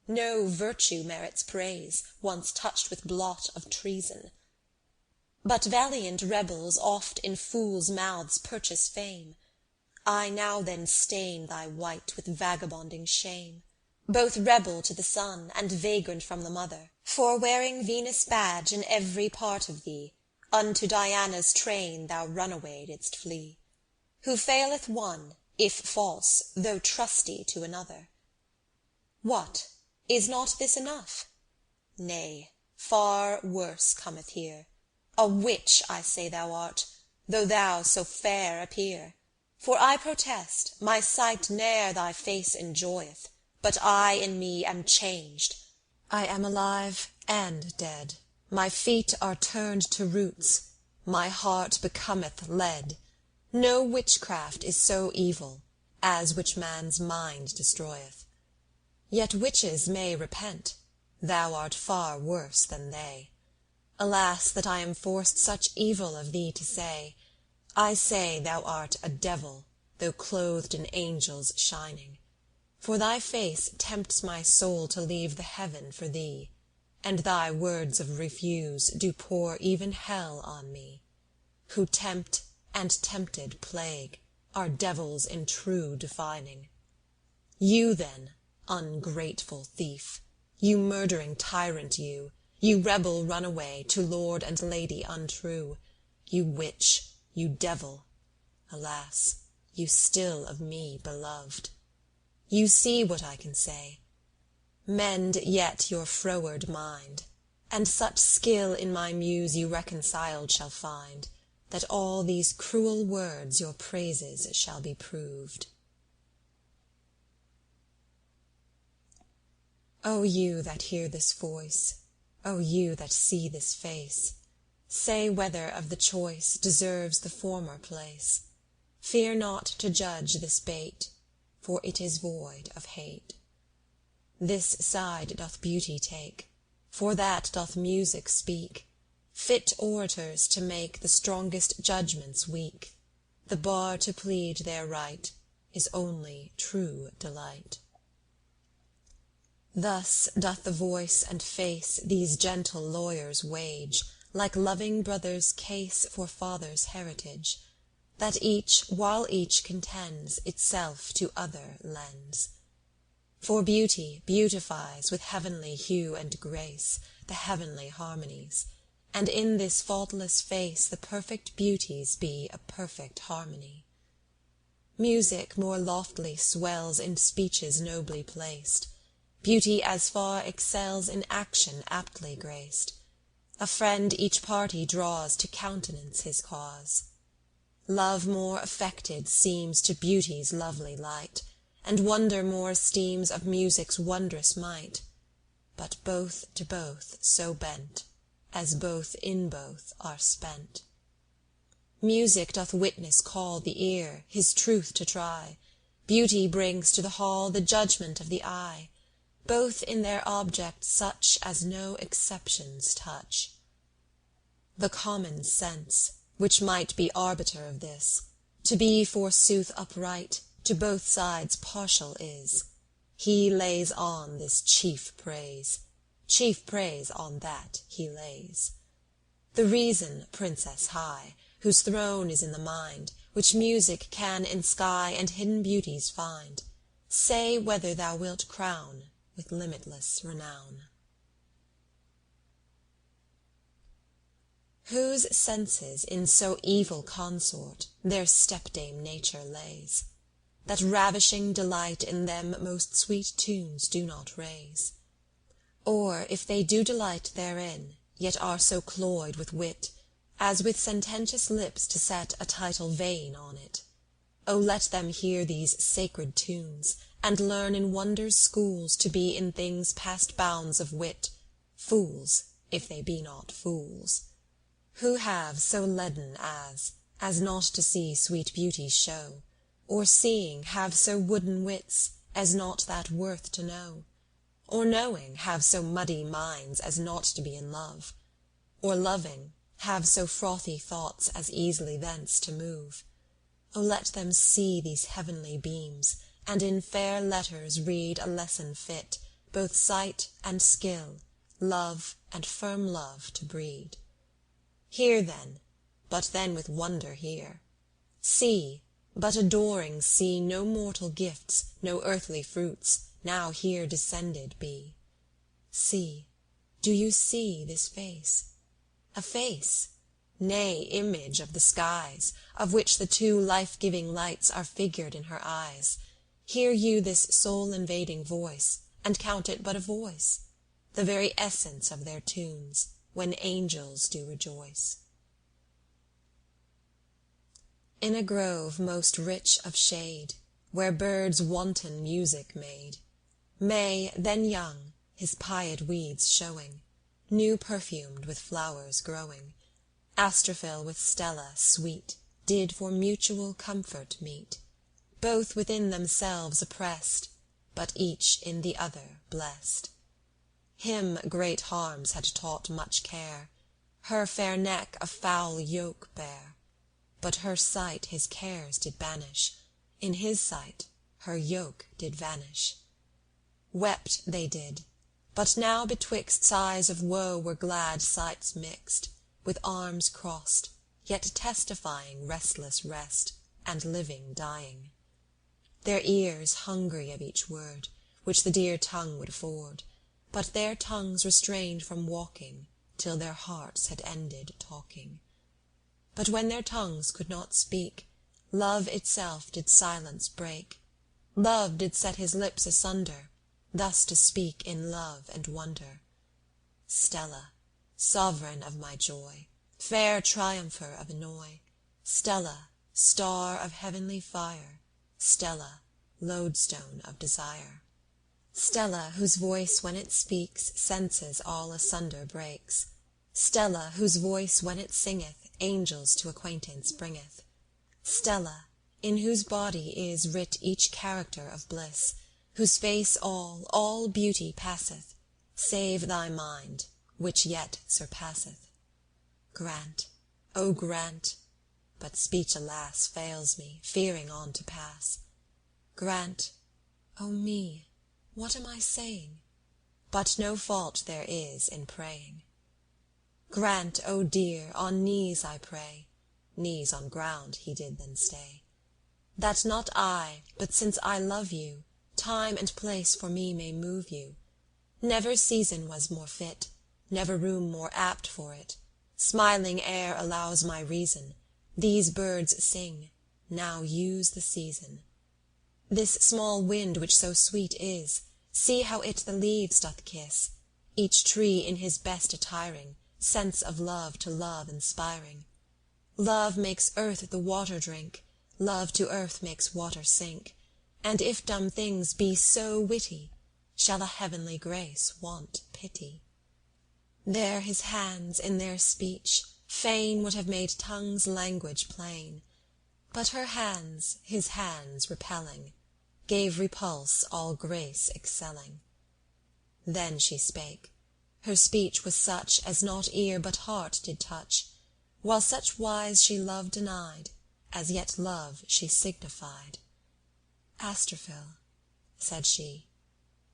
No virtue merits praise, once touched with blot of treason. But valiant rebels oft in fools' mouths purchase fame. I now then stain thy white with vagabonding shame, both rebel to the sun, and vagrant from the mother, for wearing Venus' badge in every part of thee, unto Diana's train thou runaway didst flee, who faileth one, if false, though trusty to another. What, is not this enough? Nay, far worse cometh here. A witch, I say thou art, though thou so fair appear. For I protest, my sight ne'er thy face enjoyeth, but I in me am changed. I am alive and dead. My feet are turned to roots, my heart becometh lead. No witchcraft is so evil, as which man's mind destroyeth. Yet witches may repent, thou art far worse than they. Alas, that I am forced such evil of thee to say! I say thou art a devil, though clothed in angels shining. For thy face tempts my soul to leave the heaven for thee, and thy words of refuse do pour even hell on me. Who tempt and tempted plague, are devils in true defining. You then, ungrateful thief, you murdering tyrant you rebel runaway, to lord and lady untrue, you witch, you devil, alas, you still of me beloved. You see what I can say. Mend yet your froward mind, and such skill in my muse you reconciled shall find, that all these cruel words your praises shall be proved. O you that hear this voice, O you that see this face, say whether of the choice deserves the former place. Fear not to judge this bait, for it is void of hate. This side doth beauty take, for that doth music speak, fit orators to make the strongest judgments weak. The bar to plead their right is only true delight. Thus doth the voice and face these gentle lawyers wage, like loving brothers' case for fathers' heritage, that each, while each contends, itself to other lends. For beauty beautifies with heavenly hue and grace the heavenly harmonies, and in this faultless face the perfect beauties be a perfect harmony. Music more loftily swells in speeches nobly placed, beauty as far excels in action aptly graced. A friend each party draws to countenance his cause. Love more affected seems to beauty's lovely light, and wonder more esteems of music's wondrous might. But both to both so bent, as both in both are spent. Music doth witness call the ear, his truth to try. Beauty brings to the hall the judgment of the eye, both in their object such as no exceptions touch. The common sense, which might be arbiter of this, to be forsooth upright, to both sides partial is. He lays on this chief praise on that he lays. The reason, princess high, whose throne is in the mind, which music can in sky and hidden beauties find, say whether thou wilt crown with limitless renown. Whose senses in so evil consort their stepdame nature lays, that ravishing delight in them most sweet tunes do not raise? Or if they do delight therein, yet are so cloyed with wit, as with sententious lips to set a title vain on it. O let them hear these sacred tunes, and learn in wonders' schools to be in things past bounds of wit, fools, if they be not fools. Who have so leaden as not to see sweet beauty's show, or seeing have so wooden wits, as not that worth to know, or knowing have so muddy minds as not to be in love, or loving have so frothy thoughts as easily thence to move. O let them see these heavenly beams, and in fair letters read a lesson fit, both sight and skill, love and firm love to breed. Hear then, but then with wonder hear. See, but adoring see no mortal gifts, no earthly fruits, now here descended be. See, do you see this face? A face? Nay, image of the skies, of which the two life-giving lights are figured in her eyes. Hear you this soul-invading voice, and count it but a voice, the very essence of their tunes, when angels do rejoice. In a grove most rich of shade, where birds wanton music made, May, then young, his pied weeds showing, new perfumed with flowers growing, Astrophil with Stella sweet did for mutual comfort meet, both within themselves oppressed, but each in the other blessed. Him great harms had taught much care, her fair neck a foul yoke bare, but her sight his cares did banish, in his sight her yoke did vanish. Wept they did, but now betwixt sighs of woe were glad sights mixed, with arms crossed, yet testifying restless rest, and living dying. Their ears hungry of each word, which the dear tongue would afford, but their tongues restrained from walking, till their hearts had ended talking. But when their tongues could not speak, love itself did silence break. Love did set his lips asunder, thus to speak in love and wonder. Stella, sovereign of my joy, fair triumpher of annoy, Stella, star of heavenly fire, Stella, lodestone of desire. Stella, whose voice when it speaks senses all asunder breaks, Stella, whose voice when it singeth angels to acquaintance bringeth, Stella, in whose body is writ each character of bliss, whose face all beauty passeth, save thy mind, which yet surpasseth. Grant, O grant, but speech alas fails me, fearing on to pass. Grant, O me, what am I saying? But no fault there is in praying. Grant, O dear, on knees I pray, knees on ground he did then stay, that not I, but since I love you, time and place for me may move you. Never season was more fit, never room more apt for it. Smiling air allows my reason, these birds sing, now use the season. This small wind which so sweet is, see how it the leaves doth kiss, each tree in his best attiring, sense of love to love inspiring. Love makes earth the water drink, love to earth makes water sink, and if dumb things be so witty, shall a heavenly grace want pity? There his hands in their speech fain would have made tongue's language plain, but her hands, his hands repelling, gave repulse all grace excelling. Then she spake, her speech was such as not ear but heart did touch, while such wise she love denied, as yet love she signified. Astrophil, said she,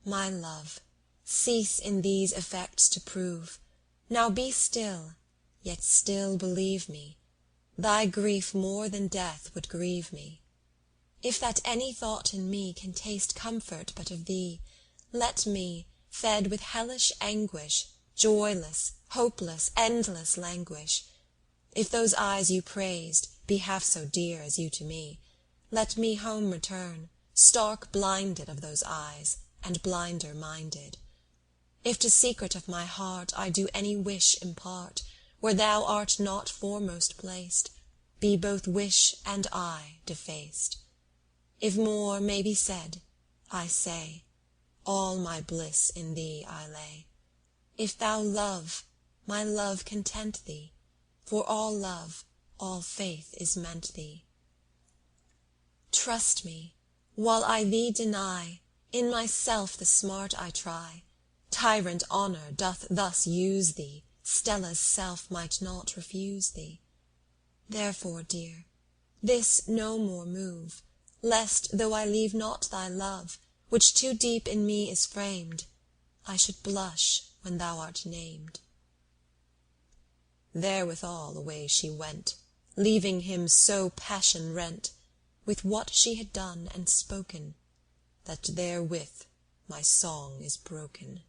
my love, cease in these effects to prove, now be still, yet still believe me, thy grief more than death would grieve me. If that any thought in me can taste comfort but of thee, let me, fed with hellish anguish, joyless, hopeless, endless languish. If those eyes you praised be half so dear as you to me, let me home return, stark blinded of those eyes, and blinder minded. If to secret of my heart I do any wish impart, where thou art not foremost placed, be both wish and I defaced. If more may be said, I say, all my bliss in thee I lay. If thou love, my love content thee, for all love, all faith is meant thee. Trust me, while I thee deny, in myself the smart I try. Tyrant honour doth thus use thee, Stella's self might not refuse thee. Therefore, dear, this no more move, lest, though I leave not thy love, which too deep in me is framed, I should blush when thou art named. Therewithal away she went, leaving him so passion rent, with what she had done and spoken, that therewith my song is broken.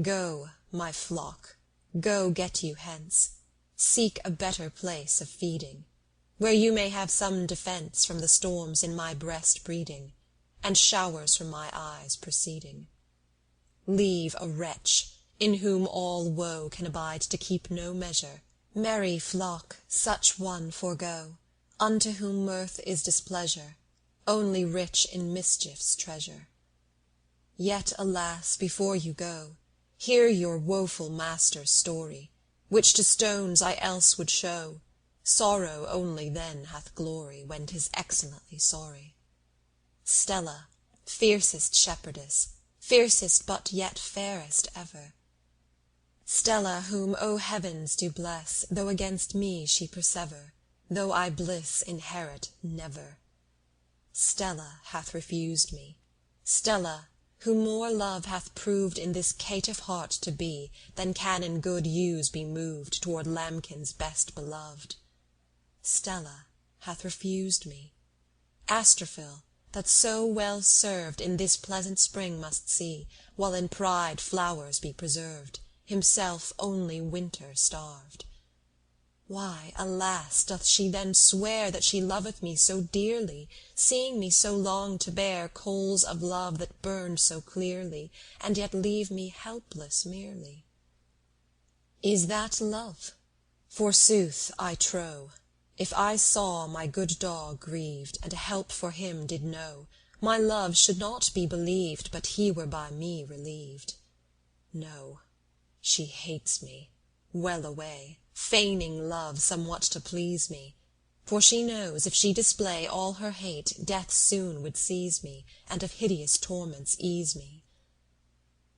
Go, my flock, go get you hence, seek a better place of feeding, where you may have some defence from the storms in my breast breeding, and showers from my eyes proceeding. Leave a wretch, in whom all woe can abide to keep no measure. Merry flock, such one forego, unto whom mirth is displeasure, only rich in mischief's treasure. Yet, alas, before you go, hear your woeful master's story, which to stones I else would show. Sorrow only then hath glory, when 'tis excellently sorry. Stella, fiercest shepherdess, fiercest but yet fairest ever. Stella, whom, O heavens, do bless, though against me she persever, though I bliss inherit never. Stella hath refused me, Stella, who more love hath proved in this caitiff heart to be, than can in good use be moved toward lambkins best beloved. Stella hath refused me. Astrophil, that so well served in this pleasant spring must see, while in pride flowers be preserved, himself only winter starved. Why, alas, doth she then swear that she loveth me so dearly, seeing me so long to bear coals of love that burned so clearly, and yet leave me helpless merely? Is that love? Forsooth, I trow, if I saw my good dog grieved, and a help for him did know, my love should not be believed, but he were by me relieved. No, she hates me, well away, feigning love somewhat to please me, for she knows if she display all her hate, death soon would seize me, and of hideous torments ease me.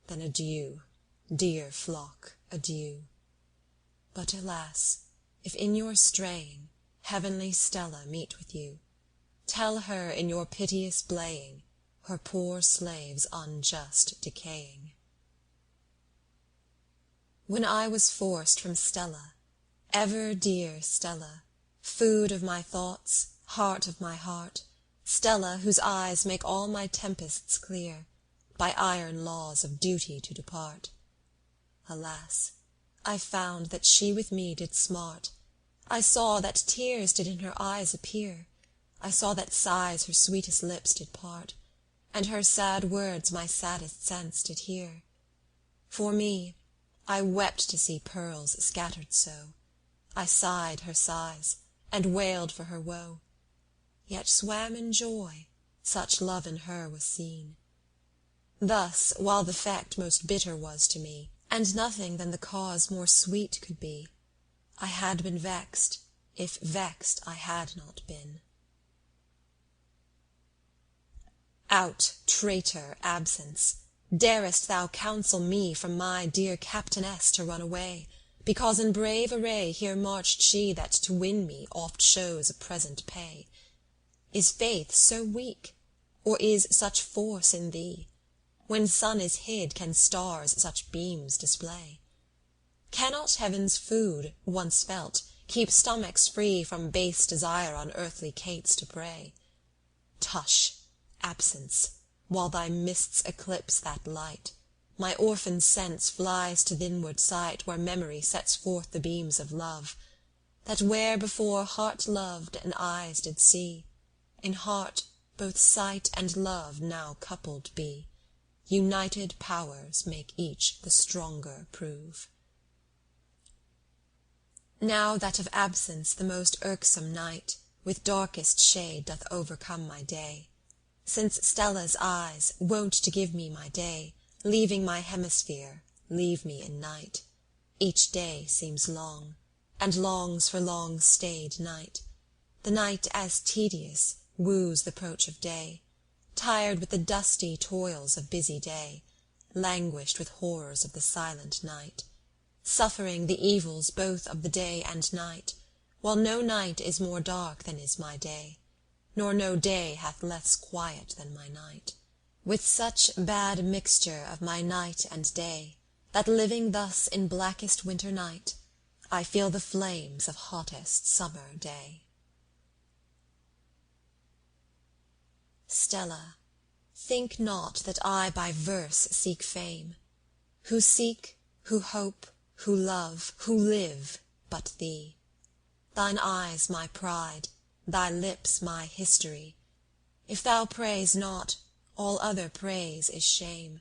Then adieu, dear flock, adieu. But alas, if in your straying heavenly Stella meet with you, tell her in your piteous blaying her poor slave's unjust decaying. When I was forced from Stella, ever dear Stella, food of my thoughts, heart of my heart, Stella, whose eyes make all my tempests clear, by iron laws of duty to depart, alas, I found that she with me did smart. I saw that tears did in her eyes appear, I saw that sighs her sweetest lips did part, and her sad words my saddest sense did hear. For me, I wept to see pearls scattered so, I sighed her sighs, and wailed for her woe, yet swam in joy, such love in her was seen. Thus, while the fact most bitter was to me, and nothing than the cause more sweet could be, I had been vexed, if vexed I had not been. Out, traitor, Absence! Darest thou counsel me from my dear captainess to run away, because in brave array here marched she that to win me oft shows a present pay? Is faith so weak, or is such force in thee? When sun is hid, can stars such beams display? Cannot heaven's food, once felt, keep stomachs free from base desire on earthly cates to prey? Tush, Absence! While thy mists eclipse that light, my orphan sense flies to th'inward sight, where memory sets forth the beams of love, that where before heart loved and eyes did see, in heart both sight and love now coupled be, united powers make each the stronger prove. Now that of absence the most irksome night with darkest shade doth overcome my day, since Stella's eyes, wont to give me my day, leaving my hemisphere, leave me in night, each day seems long, and longs for long stayed night. The night as tedious woos the approach of day, tired with the dusty toils of busy day, languished with horrors of the silent night, suffering the evils both of the day and night, while no night is more dark than is my day, nor no day hath less quiet than my night, with such bad mixture of my night and day, that living thus in blackest winter night, I feel the flames of hottest summer day. Stella, think not that I by verse seek fame, who seek, who hope, who love, who live but thee. Thine eyes my pride, thy lips my history. If thou praise not, all other praise is shame.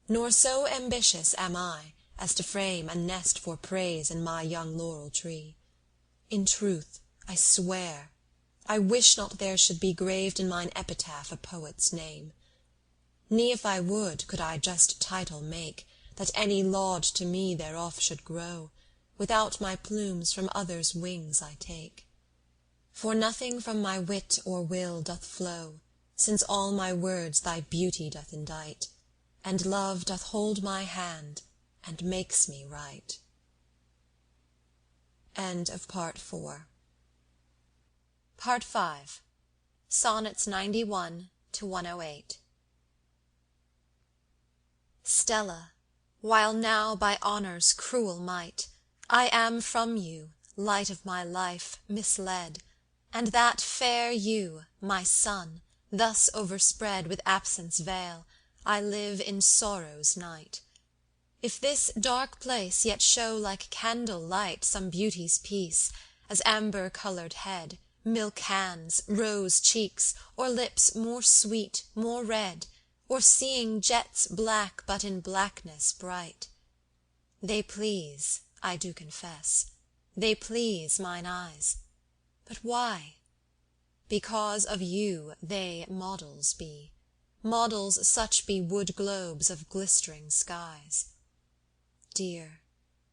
Nor so ambitious am I, as to frame a nest for praise in my young laurel tree. In truth, I swear, I wish not there should be graved in mine epitaph a poet's name. Ne if I would, could I just title make, that any laud to me thereof should grow, without my plumes from others' wings I take. For nothing from my wit or will doth flow, since all my words thy beauty doth indite, and love doth hold my hand, and makes me write. Part 5. Sonnets 91 to 108. Stella, while now by honour's cruel might I am from you, light of my life, misled, and that fair you, my sun, thus overspread with absence veil, I live in sorrow's night. If this dark place yet show like candle light some beauty's peace, as amber coloured head, milk hands, rose cheeks, or lips more sweet, more red, or seeing jets black but in blackness bright, they please, I do confess, they please mine eyes. But why? Because of you they models be, models such be wood globes of glistering skies. Dear,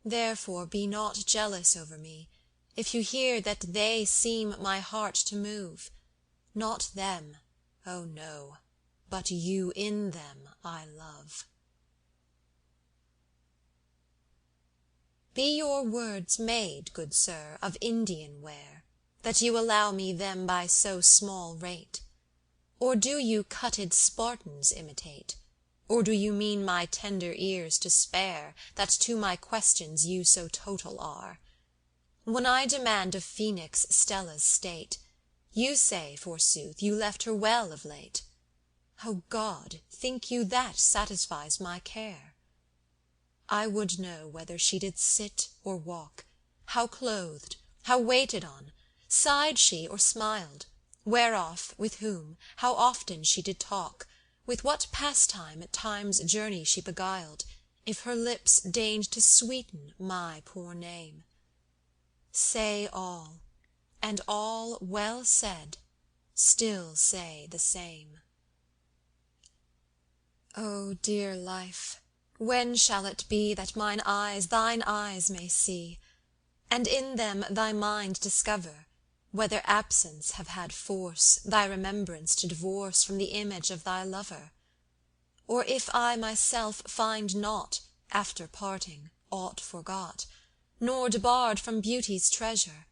therefore be not jealous over me, if you hear that they seem my heart to move. Not them, oh no, but you in them I love. Be your words made, good sir, of Indian ware, that you allow me them by so small rate? Or do you cutted Spartans imitate? Or do you mean my tender ears to spare, that to my questions you so total are? When I demand of Phoenix Stella's state, you say, forsooth, you left her well of late. O God, think you that satisfies my care? I would know whether she did sit or walk, how clothed, how waited on, sighed she or smiled, whereof, with whom, how often she did talk, with what pastime at time's journey she beguiled, if her lips deigned to sweeten my poor name. Say all, and all well said, still say the same. O dear life, when shall it be that mine eyes thine eyes may see, and in them thy mind discover, whether absence have had force thy remembrance to divorce from the image of thy lover? Or if I myself find not, after parting, aught forgot, nor debarred from beauty's treasure,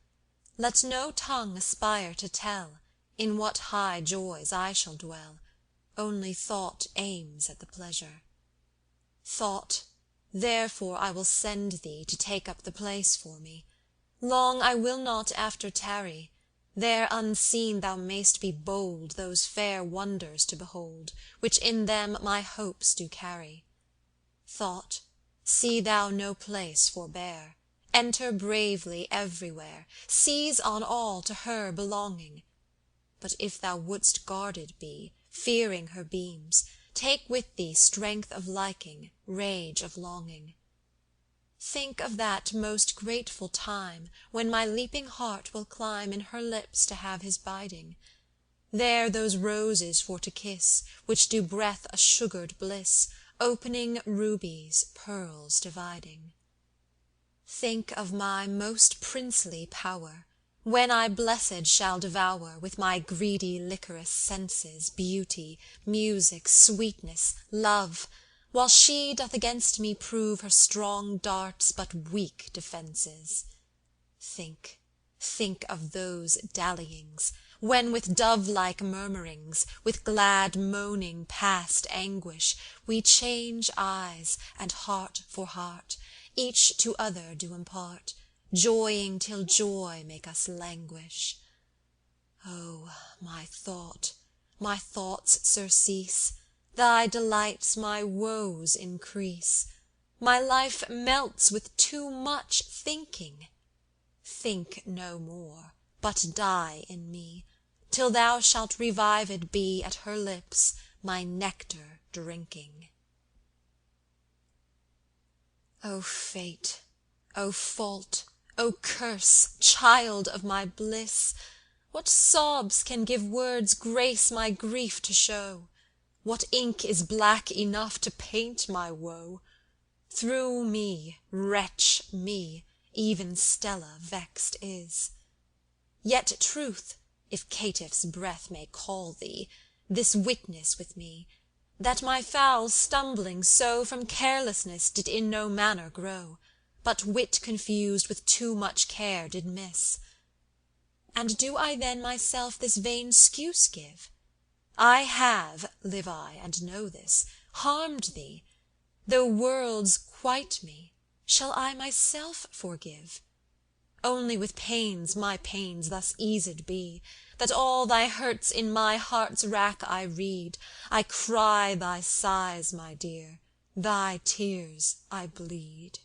let no tongue aspire to tell in what high joys I shall dwell, only thought aims at the pleasure. Thought, therefore I will send thee to take up the place for me. Long I will not after tarry, there unseen thou mayst be bold those fair wonders to behold, which in them my hopes do carry. Thought, see thou no place forbear, enter bravely everywhere, seize on all to her belonging. But if thou wouldst guarded be, fearing her beams, take with thee strength of liking, rage of longing. Think of that most grateful time, when my leaping heart will climb in her lips to have his biding. There those roses for to kiss, which do breath a sugared bliss, opening rubies, pearls dividing. Think of my most princely power, when I blessed shall devour with my greedy liquorous senses beauty, music, sweetness, love, while she doth against me prove her strong darts but weak defences. Think, think of those dallyings, when with dove-like murmurings, with glad moaning past anguish, we change eyes, and heart for heart, each to other do impart, joying till joy make us languish. O, my thoughts surcease, thy delights my woes increase, my life melts with too much thinking. Think no more, but die in me, till thou shalt revived be at her lips, my nectar drinking. O fate, O fault, O curse, child of my bliss! What sobs can give words grace my grief to show? What ink is black enough to paint my woe? Through me, wretch me, even Stella vexed is. Yet truth, if caitiff's breath may call thee, this witness with me, that my foul stumbling so from carelessness did in no manner grow, but wit confused with too much care did miss. And do I then myself this vain excuse give? I have, live I, and know this, harmed thee. Though worlds quite me, shall I myself forgive? Only with pains my pains thus eased be, that all thy hurts in my heart's rack I read. I cry thy sighs, my dear, thy tears I bleed.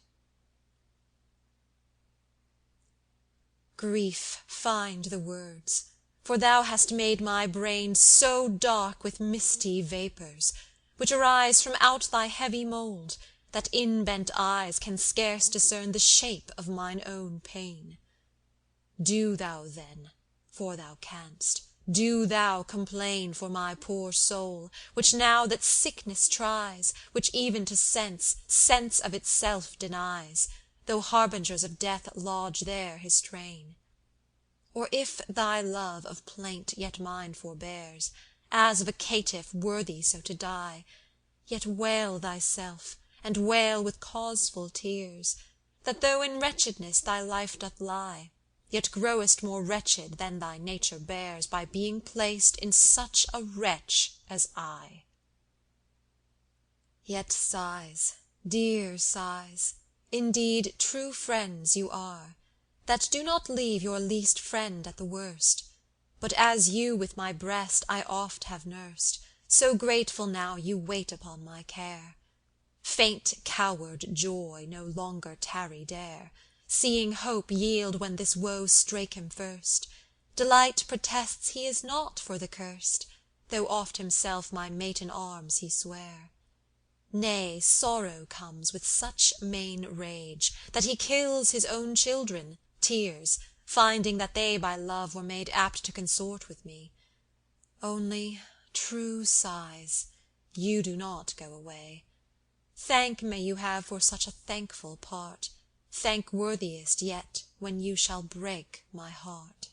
Grief, find the words, for thou hast made my brain so dark with misty vapours, which arise from out thy heavy mould, that inbent eyes can scarce discern the shape of mine own pain. Do thou then, for thou canst, do thou complain for my poor soul, which now that sickness tries, which even to sense of itself denies, though harbingers of death lodge there his train. Or if thy love of plaint yet mine forbears, as of a caitiff worthy so to die, yet wail thyself, and wail with causeful tears, that though in wretchedness thy life doth lie, yet growest more wretched than thy nature bears, by being placed in such a wretch as I. Yet sighs, dear sighs, indeed true friends you are, that do not leave your least friend at the worst, but as you with my breast I oft have nursed, so grateful now you wait upon my care. Faint coward joy no longer tarry dare, seeing hope yield when this woe strake him first. Delight protests he is not for the curst, though oft himself my mate in arms he swear. Nay, sorrow comes with such main rage, that he kills his own children, tears, finding that they by love were made apt to consort with me. Only, true sighs, you do not go away. Thank may you have for such a thankful part, thank worthiest yet when you shall break my heart.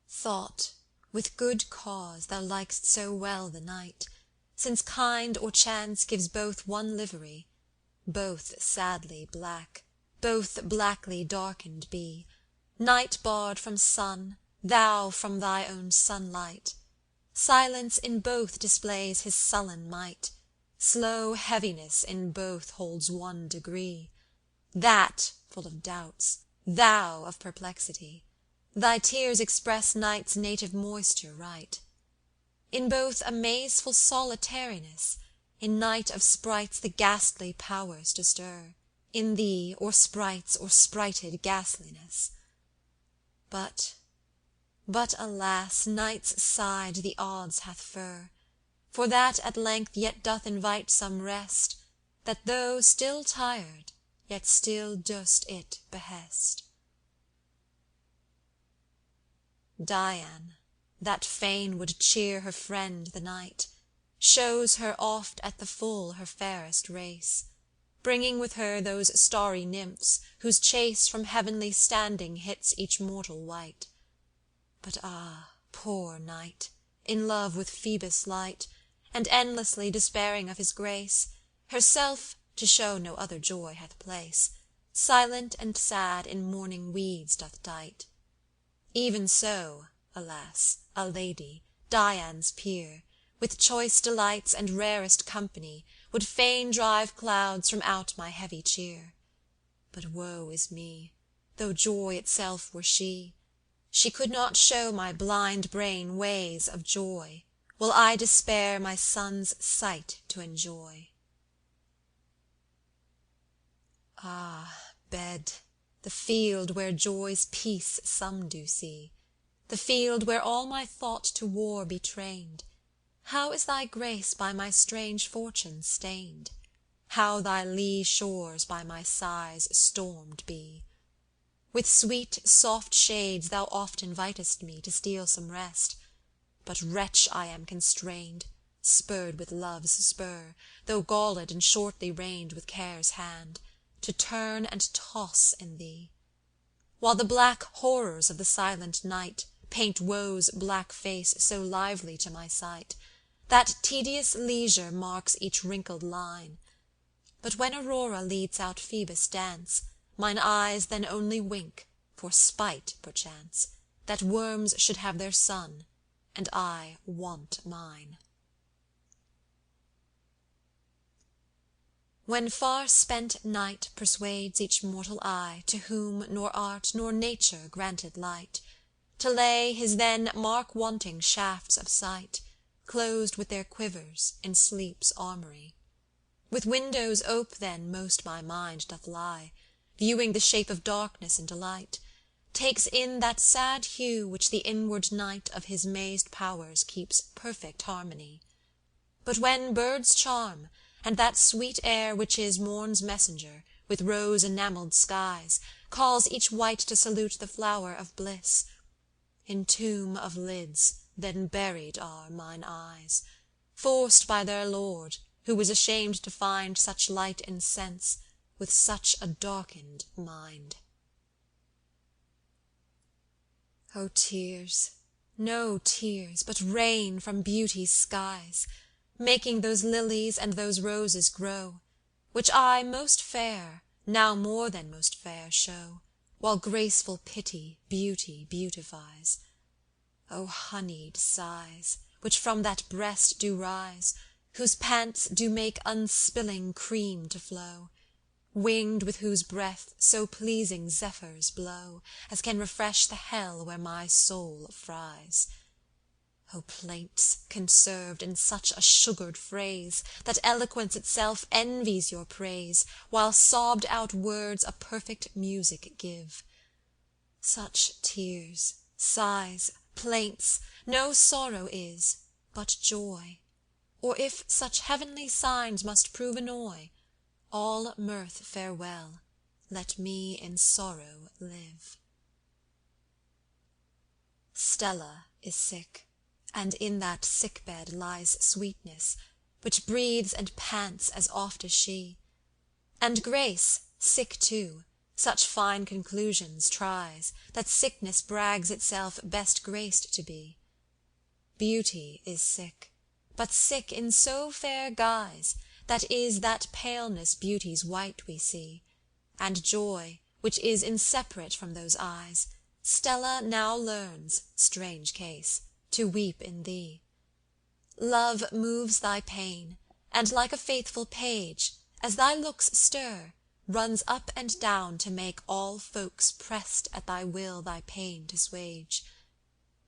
Thought, with good cause thou likest so well the night, since kind or chance gives both one livery, both sadly black, both blackly darkened be, night barred from sun, thou from thy own sunlight. Silence in both displays his sullen might, slow heaviness in both holds one degree, that full of doubts, thou of perplexity. Thy tears express night's native moisture right. In both a mazeful solitariness, in night of sprites the ghastly powers to stir, in thee or sprites or sprited ghastliness. But alas, night's side the odds hath fur, for that at length yet doth invite some rest, that though still tired, yet still dost it behest. Dian, that fain would cheer her friend the night, shows her oft at the full her fairest race, bringing with her those starry nymphs, whose chase from heavenly standing hits each mortal wight. But ah, poor night, in love with Phoebus' light, and endlessly despairing of his grace, herself to show no other joy hath place, silent and sad in mourning weeds doth dight. Even so, alas, a lady, Dian's peer, with choice delights and rarest company, would fain drive clouds from out my heavy cheer. But woe is me, though joy itself were she, she could not show my blind brain ways of joy, while I despair my son's sight to enjoy. Ah, bed, the field where joy's peace some do see, the field where all my thought to war be trained, how is thy grace by my strange fortune stained? How thy lee shores by my sighs stormed be? With sweet soft shades thou oft invitest me to steal some rest, But wretch I am constrained, spurred with love's spur, though galled and shortly reined with care's hand, to turn and toss in thee. While the black horrors of the silent night paint woe's black face so lively to my sight, that tedious leisure marks each wrinkled line. But when Aurora leads out Phoebus' dance, mine eyes then only wink, for spite perchance, that worms should have their sun, and I want mine. When far spent night persuades each mortal eye, to whom nor art nor nature granted light, to lay his then mark-wanting shafts of sight, closed with their quivers, in sleep's armoury. With windows ope then most my mind doth lie, viewing the shape of darkness in delight, takes in that sad hue which the inward night of his mazed powers keeps perfect harmony. But when birds charm, and that sweet air which is morn's messenger, with rose enamelled skies, calls each wight to salute the flower of bliss, in tomb of lids then buried are mine eyes, forced by their lord, who was ashamed to find such light and sense, with such a darkened mind. O tears, no tears, but rain from beauty's skies, making those lilies and those roses grow, which I most fair, now more than most fair show, while graceful pity beauty beautifies. O honeyed sighs, which from that breast do rise, whose pants do make unspilling cream to flow, winged with whose breath so pleasing zephyrs blow, as can refresh the hell where my soul fries. O plaints conserved in such a sugared phrase, that eloquence itself envies your praise, while sobbed out words a perfect music give. Such tears, sighs, plaints, no sorrow is, but joy, or if such heavenly signs must prove annoy, all mirth farewell, let me in sorrow live. Stella is sick, and in that sick bed lies sweetness, which breathes and pants as oft as she. And Grace, sick too, such fine conclusions tries, that sickness brags itself best graced to be. Beauty is sick, but sick in so fair guise, that is that paleness beauty's white we see, and joy, which is inseparate from those eyes, Stella now learns, strange case, to weep in thee. Love moves thy pain, and like a faithful page, as thy looks stir, runs up and down to make all folks pressed at thy will thy pain to swage.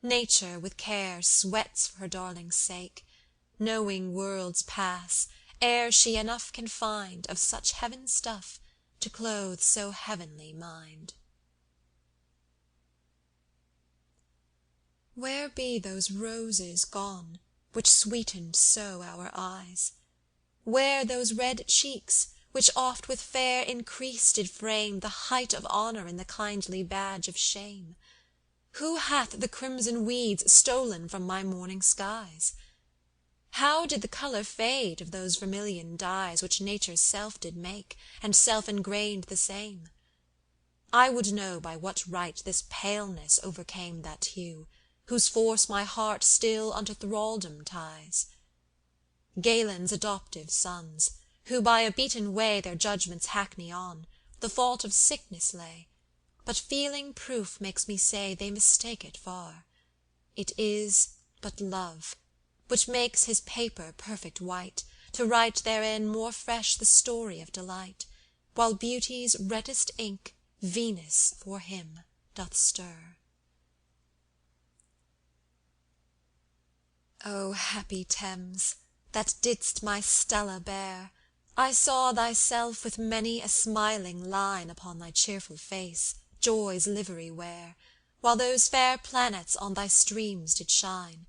Nature with care sweats for her darling's sake, knowing worlds pass, ere she enough can find of such heaven stuff to clothe so heavenly mind. Where be those roses gone, which sweetened so our eyes? Where those red cheeks, which oft with fair increase did frame the height of honour in the kindly badge of shame? Who hath the crimson weeds stolen from my morning skies? How did the colour fade of those vermilion dyes which nature's self did make, and self engrained the same? I would know by what right this paleness overcame that hue, whose force my heart still unto thraldom ties. Galen's adoptive sons, who by a beaten way their judgments hackney on, the fault of sickness lay, but feeling proof makes me say they mistake it far. It is but love, which makes his paper perfect white, to write therein more fresh the story of delight, while beauty's reddest ink Venus for him doth stir. O happy Thames, that didst my Stella bear, I saw thyself with many a smiling line upon thy cheerful face, joy's livery wear, while those fair planets on thy streams did shine.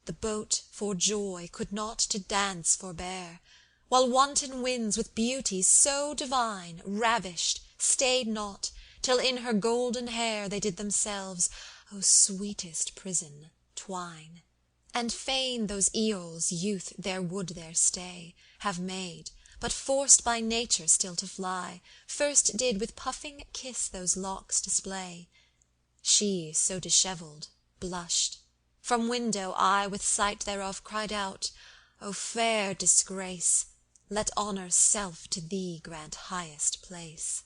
The boat for joy could not to dance forbear, while wanton winds with beauty so divine, ravished, stayed not, till in her golden hair they did themselves, O sweetest prison, twine. And fain those eols youth there would their stay have made, but forced by nature still to fly, first did with puffing kiss those locks display. She so dishevelled, blushed. From window I with sight thereof cried out, O fair disgrace, let honour's self to thee grant highest place.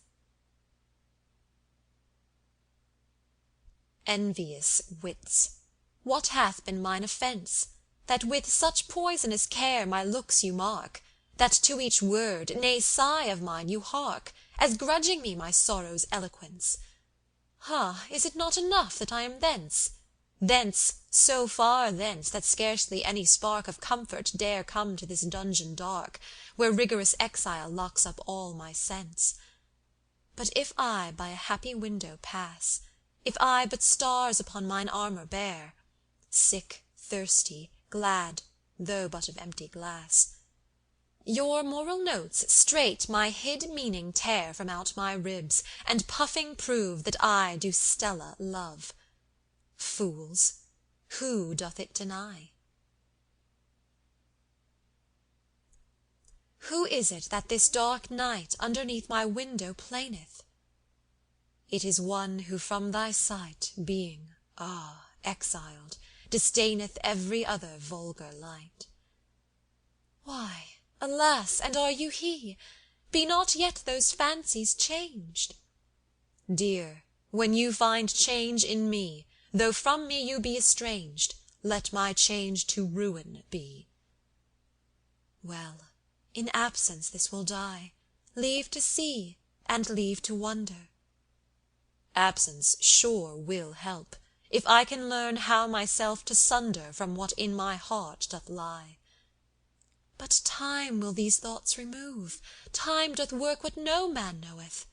Envious wits, what hath been mine offence, that with such poisonous care my looks you mark, that to each word, nay sigh of mine you hark, as grudging me my sorrow's eloquence? Ha, is it not enough that I am thence? Thence, so far thence, that scarcely any spark of comfort dare come to this dungeon dark, where rigorous exile locks up all my sense. But if I by a happy window pass, if I but stars upon mine armour bear, sick, thirsty, glad, though but of empty glass, your moral notes straight my hid meaning tear from out my ribs, and puffing prove that I do Stella love. Fools, who doth it deny? Who is it that this dark night underneath my window plaineth? It is one who from thy sight, being, exiled, disdaineth every other vulgar light. Why, alas, and are you he? Be not yet those fancies changed? Dear, when you find change in me, though from me you be estranged, let my change to ruin be. Well, in absence this will die, leave to see, and leave to wonder. Absence sure will help, if I can learn how myself to sunder from what in my heart doth lie. But time will these thoughts remove, time doth work what no man knoweth.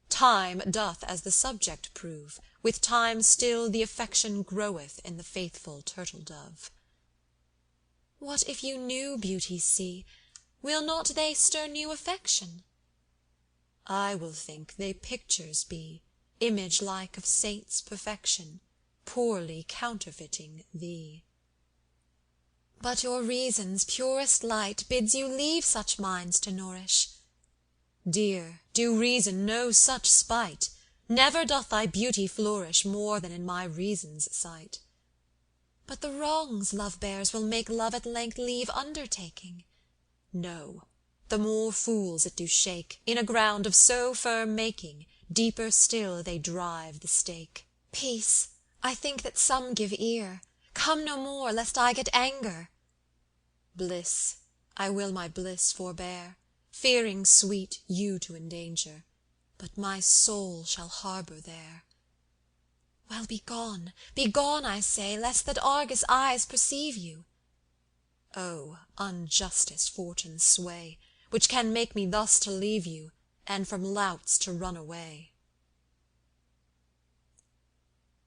Time doth as the subject prove, with time still the affection groweth in the faithful turtle-dove. What if you new beauties see, will not they stir new affection? I will think they pictures be, image-like of saints' perfection, poorly counterfeiting thee. But your reason's purest light bids you leave such minds to nourish. Dear, do reason know such spite? Never doth thy beauty flourish more than in my reason's sight. But the wrongs love bears will make love at length leave undertaking. No, the more fools it do shake, in a ground of so firm making, deeper still they drive the stake. Peace, I think that some give ear, come no more, lest I get anger. Bliss, I will my bliss forbear, fearing sweet you to endanger, but my soul shall harbour there. Well, be gone, I say, lest that Argus eyes perceive you. O unjustest fortune's sway, which can make me thus to leave you, and from louts to run away.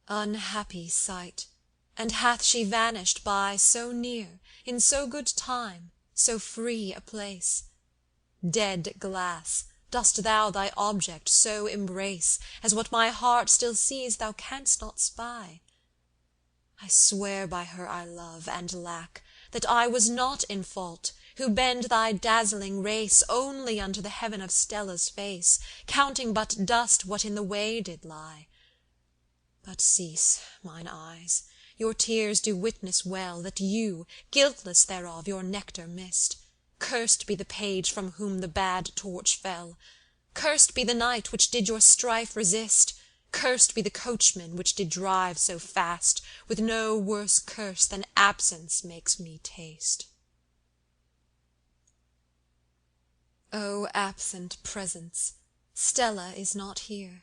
Unhappy sight, and hath she vanished by so near, in so good time, so free a place? Dead glass, dost thou thy object so embrace, as what my heart still sees thou canst not spy? I swear by her I love and lack, that I was not in fault, who bend thy dazzling race only unto the heaven of Stella's face, counting but dust what in the way did lie. But cease, mine eyes, your tears do witness well that you, guiltless thereof, your nectar missed. Cursed be the page from whom the bad torch fell. Cursed be the night which did your strife resist. Cursed be the coachman which did drive so fast, with no worse curse than absence makes me taste. O absent presence, Stella is not here.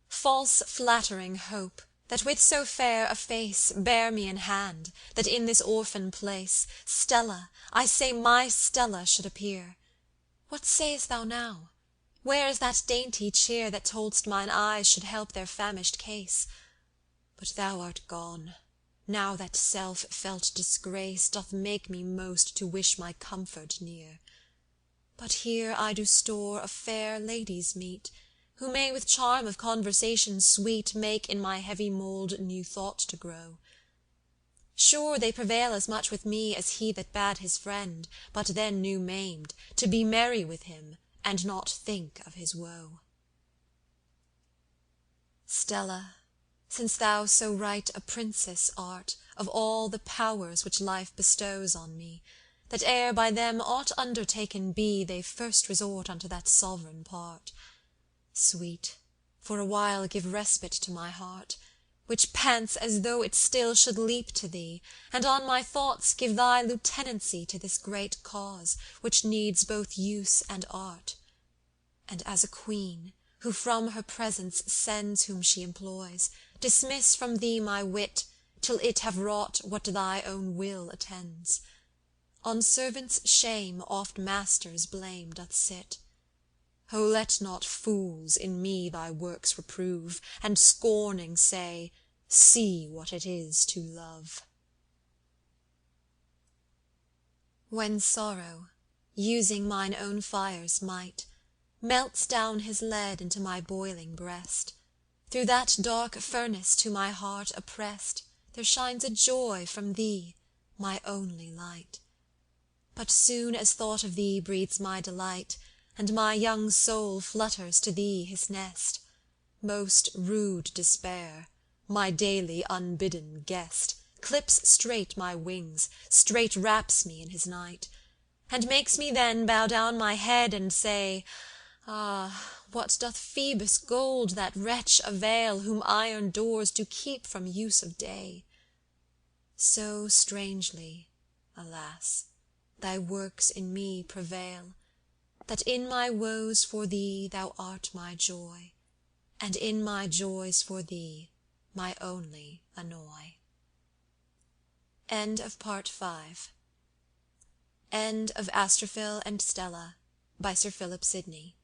False flattering hope, that with so fair a face bear me in hand, that in this orphan place Stella, I say my Stella, should appear. What sayest thou now? Where is that dainty cheer that toldst mine eyes should help their famished case? But thou art gone, now that self-felt disgrace doth make me most to wish my comfort near. But here I do store of fair ladies meet, who may with charm of conversation sweet make in my heavy mould new thought to grow. Sure they prevail as much with me as he that bade his friend, but then new maimed, to be merry with him, and not think of his woe. Stella, since thou so right a princess art of all the powers which life bestows on me, that ere by them aught undertaken be, they first resort unto that sovereign part. Sweet, for a while give respite to my heart, which pants as though it still should leap to thee, and on my thoughts give thy lieutenancy to this great cause, which needs both use and art. And as a queen, who from her presence sends whom she employs, dismiss from thee my wit, till it have wrought what thy own will attends. On servants' shame oft masters' blame doth sit. O let not fools in me thy works reprove, and scorning say, see what it is to love. When sorrow, using mine own fire's might, melts down his lead into my boiling breast, through that dark furnace to my heart oppressed, there shines a joy from thee, my only light. But soon as thought of thee breeds my delight, and my young soul flutters to thee his nest, most rude despair, my daily unbidden guest, clips straight my wings, straight wraps me in his night, and makes me then bow down my head and say, ah, what doth Phoebus' gold that wretch avail, whom iron doors do keep from use of day? So strangely, alas, thy works in me prevail, that in my woes for thee thou art my joy, and in my joys for thee my only annoy. End of Part 5. End of Astrophil and Stella by Sir Philip Sidney.